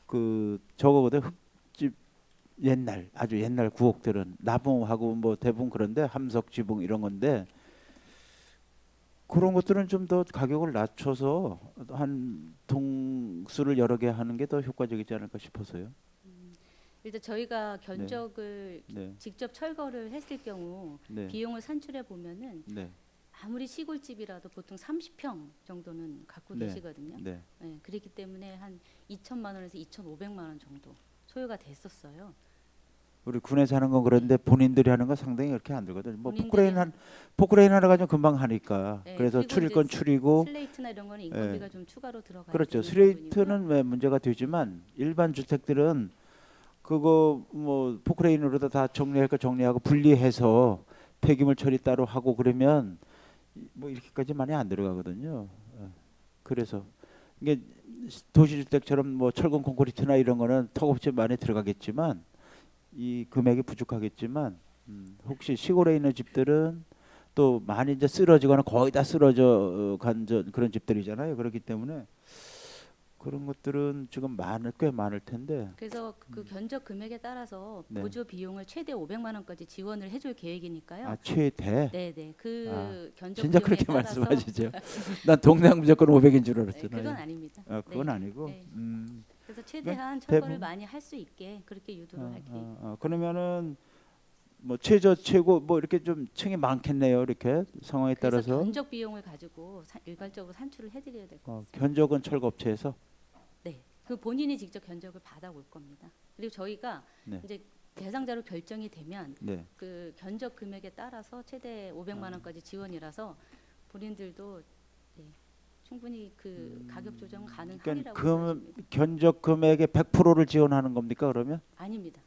Speaker 5: 그 저거보다 흙집 옛날 아주 옛날 구옥들은 나무하고 뭐 대부분 그런데 함석 지붕 이런 건데 그런 것들은 좀 더 가격을 낮춰서 한 동수를 여러 개 하는 게 더 효과적이지 않을까 싶어서요.
Speaker 9: 일단 저희가 견적을
Speaker 5: 네.
Speaker 9: 직접 철거를 했을 경우
Speaker 5: 네.
Speaker 9: 비용을 산출해 보면은
Speaker 5: 네.
Speaker 9: 아무리 시골집이라도 보통 30평 정도는 갖고
Speaker 5: 네.
Speaker 9: 계시거든요.
Speaker 5: 네.
Speaker 9: 네, 그렇기 때문에 한 2천만 원에서 2,500만 원 정도 소요가 됐었어요.
Speaker 5: 우리 군에서 하는 건 그런데 본인들이 하는 건 상당히 그렇게 안 들거든요. 뭐
Speaker 9: 본인들이
Speaker 5: 포크레인 하나 가지고 금방 하니까.
Speaker 9: 네,
Speaker 5: 그래서
Speaker 9: 그리고
Speaker 5: 추릴
Speaker 9: 이제
Speaker 5: 건 추리고.
Speaker 9: 슬레이트나 이런 거는 인건비가 좀 추가로 들어가요.
Speaker 5: 그렇죠. 슬레이트는 왜 문제가 되지만 일반 주택들은 그거 뭐 포크레인으로도 다 정리할 거 정리하고 분리해서 폐기물 처리 따로 하고 그러면 뭐 이렇게까지 많이 안 들어가거든요. 그래서 이게 도시주택처럼 뭐 철근 콘크리트나 이런 거는 턱없이 많이 들어가겠지만 이 금액이 부족하겠지만 혹시 시골에 있는 집들은 또 많이 이제 쓰러지거나 거의 다 쓰러져 간 그런 집들이잖아요. 그렇기 때문에 그런 것들은 지금 꽤 많을 텐데.
Speaker 9: 그래서 그 견적 금액에 따라서
Speaker 5: 네.
Speaker 9: 보조 비용을 최대 500만 원까지 지원을 해줄 계획이니까요.
Speaker 5: 아 최대.
Speaker 9: 네네 그 견적
Speaker 5: 진짜
Speaker 9: 비용에
Speaker 5: 그렇게
Speaker 9: 따라서
Speaker 5: 말씀하시죠. 난 동네양 무조건 500인 줄
Speaker 9: 네,
Speaker 5: 알았잖아요.
Speaker 9: 그건 아닙니다.
Speaker 5: 그건
Speaker 9: 네.
Speaker 5: 아니고.
Speaker 9: 네. 그래서
Speaker 5: 대부분-
Speaker 9: 최대한 철거를 많이 할 수 있게 그렇게 유도를 할 계획.
Speaker 5: 그러면은 뭐 최저 최고 뭐 이렇게 좀 층이 많겠네요. 이렇게 상황에
Speaker 9: 그래서
Speaker 5: 따라서
Speaker 9: 견적 비용을 가지고 일괄적으로 산출을 해드려야 될 것 같습니다.
Speaker 5: 견적은 철거업체에서
Speaker 9: 네, 그 본인이 직접 견적을 받아올 겁니다. 그리고 저희가
Speaker 5: 네.
Speaker 9: 이제 대상자로 결정이 되면
Speaker 5: 네.
Speaker 9: 그 견적 금액에 따라서 최대 500만 원까지 지원이라서 본인들도 네, 충분히 그 가격 조정 가능하리라고
Speaker 5: 그러니까
Speaker 9: 생각합니다.
Speaker 5: 견적 금액의 100%를 지원하는 겁니까 그러면?
Speaker 9: 아닙니다.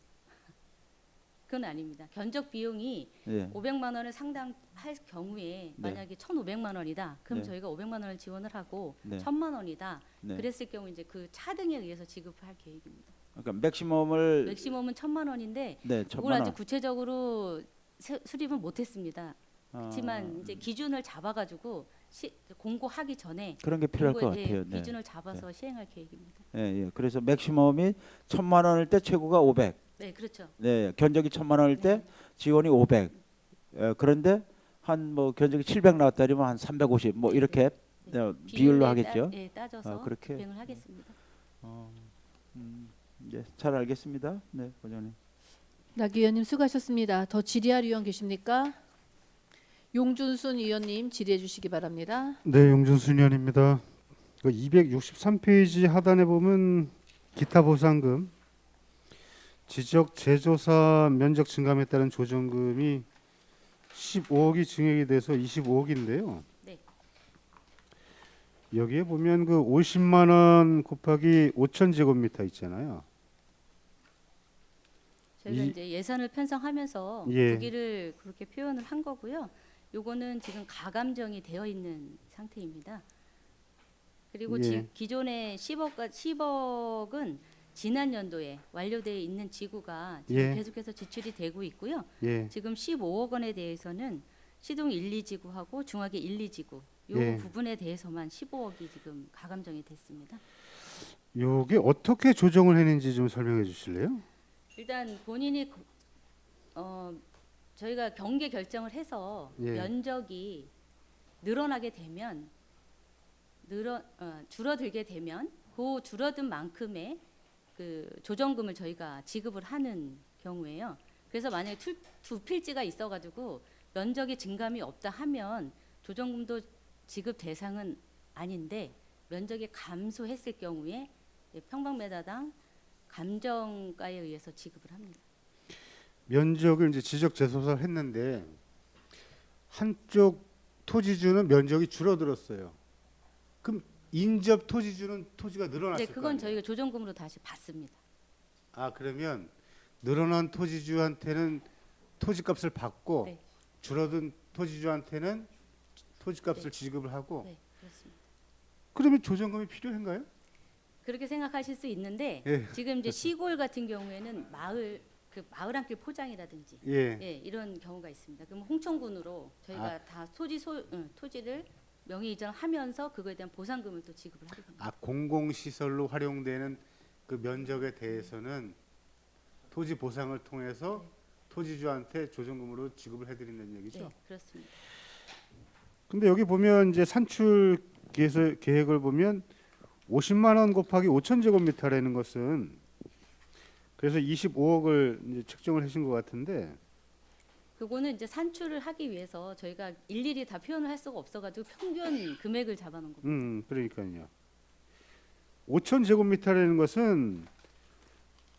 Speaker 9: 그건 아닙니다. 견적 비용이
Speaker 5: 네.
Speaker 9: 500만 원을 상당할 경우에 만약에 1,500만 원이다. 그럼
Speaker 5: 네.
Speaker 9: 저희가 500만 원을 지원을 하고
Speaker 5: 네.
Speaker 9: 1,000만 원이다.
Speaker 5: 네.
Speaker 9: 그랬을 경우 이제 그 차등에 의해서 지급할 계획입니다.
Speaker 5: 그러니까 맥시멈을
Speaker 9: 맥시멈은 1,000만 원인데
Speaker 5: 네,
Speaker 9: 그걸
Speaker 5: 1,000만
Speaker 9: 아직
Speaker 5: 원.
Speaker 9: 구체적으로 수립은 못했습니다. 그렇지만
Speaker 5: 아,
Speaker 9: 이제 기준을 잡아가지고 공고하기 전에
Speaker 5: 그런 게 필요할 것
Speaker 9: 공고에
Speaker 5: 같아요.
Speaker 9: 대해
Speaker 5: 네.
Speaker 9: 기준을 잡아서 시행할 계획입니다.
Speaker 5: 예, 예. 그래서 맥시멈이 1,000만 원일 때 최고가 500.
Speaker 9: 네, 그렇죠.
Speaker 5: 네, 견적이 1,000만 원일 때
Speaker 9: 네.
Speaker 5: 지원이 500. 그런데 한 뭐 견적이 700 나왔다면 한 350 뭐 이렇게 비율로
Speaker 9: 비율에
Speaker 5: 하겠죠.
Speaker 9: 따져서
Speaker 5: 그렇게.
Speaker 9: 집행을 하겠습니다.
Speaker 5: 네, 잘 알겠습니다. 네, 원장님.
Speaker 1: 락 의원님 수고하셨습니다. 더 질의할 의원 계십니까? 용준순 의원님 질의해 주시기 바랍니다.
Speaker 3: 네, 용준순 의원입니다. 그 263페이지 하단에 보면 기타 보상금 지적 제조사 면적 증감에 따른 조정금이 15억이 증액이 돼서 25억인데요.
Speaker 9: 네.
Speaker 3: 여기에 보면 그 50만 원 곱하기 5,000제곱미터 있잖아요.
Speaker 9: 저희가
Speaker 3: 이-
Speaker 9: 이제 예산을 편성하면서
Speaker 3: 예.
Speaker 9: 부기를 그렇게 표현을 한 거고요. 요거는 지금 가감정이 되어 있는 상태입니다. 그리고
Speaker 3: 예.
Speaker 9: 기존의 10억은 지난 연도에 완료되어 있는 지구가 지금
Speaker 3: 예.
Speaker 9: 계속해서 지출이 되고 있고요.
Speaker 3: 예.
Speaker 9: 지금 15억 원에 대해서는 시동 1, 2지구하고 중하계 1, 2지구 요
Speaker 3: 예.
Speaker 9: 부분에 대해서만 15억이 지금 가감정이 됐습니다.
Speaker 3: 요게 어떻게 조정을 했는지 좀 설명해 주실래요?
Speaker 9: 일단 본인이 저희가 경계 결정을 해서
Speaker 3: 예.
Speaker 9: 면적이 늘어나게 되면 줄어들게 되면 그 줄어든 만큼의 그 조정금을 저희가 지급을 하는 경우에요. 그래서 만약에 두 필지가 있어가지고 면적이 증감이 없다 하면 조정금도 지급 대상은 아닌데 면적이 감소했을 경우에 평방미터당 감정가에 의해서 지급을 합니다.
Speaker 3: 면적을 이제 지적 재소사를 했는데 한쪽 토지주는 면적이 줄어들었어요. 그럼 인접 토지주는 토지가 늘어났을
Speaker 9: 네,
Speaker 3: 거
Speaker 9: 그건
Speaker 3: 아니에요?
Speaker 9: 저희가 조정금으로 다시 받습니다.
Speaker 3: 아, 그러면 늘어난 토지주한테는 토지값을 받고
Speaker 9: 네.
Speaker 3: 줄어든 토지주한테는 토지값을
Speaker 9: 네.
Speaker 3: 지급을 하고
Speaker 9: 네, 그렇습니다.
Speaker 3: 그러면 조정금이 필요한가요?
Speaker 9: 그렇게 생각하실 수 있는데
Speaker 3: 예.
Speaker 9: 지금 이제 시골 같은 경우에는 마을 한길 포장이라든지
Speaker 3: 예.
Speaker 9: 이런 경우가 있습니다. 그럼 홍천군으로 저희가 다 토지를 명의 이전하면서 그거에 대한 보상금을 또 지급을 하게 됩니다.
Speaker 3: 아, 공공시설로 활용되는 그 면적에 대해서는 토지 보상을 통해서 토지주한테 조정금으로 지급을 해드린다는 얘기죠.
Speaker 9: 네, 그렇습니다.
Speaker 3: 근데 여기 보면 이제 산출 계획을 보면 50만 원 곱하기 5,000제곱미터라는 것은 그래서 25억을 이제 책정을 하신 것 같은데
Speaker 9: 그거는 이제 산출을 하기 위해서 저희가 일일이 다 표현을 할 수가 없어가지고 평균 금액을 잡아놓은 겁니다.
Speaker 3: 그러니까요. 5,000제곱미터라는 것은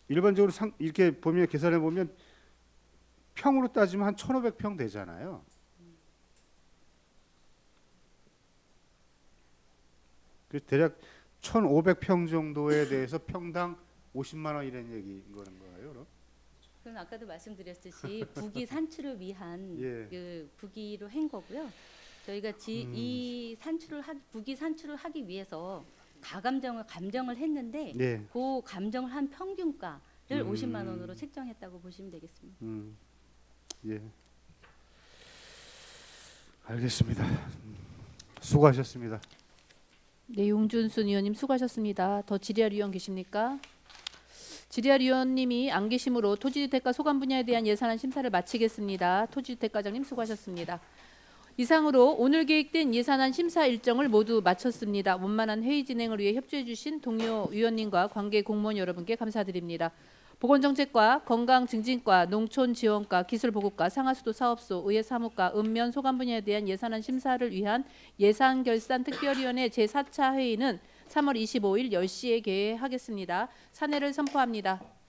Speaker 3: 일반적으로 이렇게 보면 계산해 보면 평으로 따지면 한 1,500평 되잖아요. 그래서 대략 1,500평 정도에 대해서 평당 50만 원이라는 얘기인 거는 거예요, 그럼?
Speaker 9: 그건 아까도 말씀드렸듯이 부기 산출을 위한
Speaker 3: 예.
Speaker 9: 그 부기로 한 거고요. 저희가 이 부기 산출을 하기 위해서 감정을 했는데
Speaker 3: 네.
Speaker 9: 그 감정을 한 평균가를
Speaker 3: 음.
Speaker 9: 50만 원으로 책정했다고 보시면 되겠습니다.
Speaker 3: 예. 알겠습니다. 수고하셨습니다.
Speaker 1: 네, 용준순 의원님 수고하셨습니다. 더 질의할 의원 계십니까? 질의할 의원님이 안 계시므로 토지주택과 소관 분야에 대한 예산안 심사를 마치겠습니다. 토지주택과장님 수고하셨습니다. 이상으로 오늘 계획된 예산안 심사 일정을 모두 마쳤습니다. 원만한 회의 진행을 위해 협조해 주신 동료 의원님과 관계 공무원 여러분께 감사드립니다. 보건정책과 건강증진과 농촌지원과 기술보급과 상하수도 사업소 의회사무과 읍면 소관 분야에 대한 예산안 심사를 위한 예산결산특별위원회 제4차 회의는 3월 25일 10시에 개회하겠습니다. 사내를 선포합니다.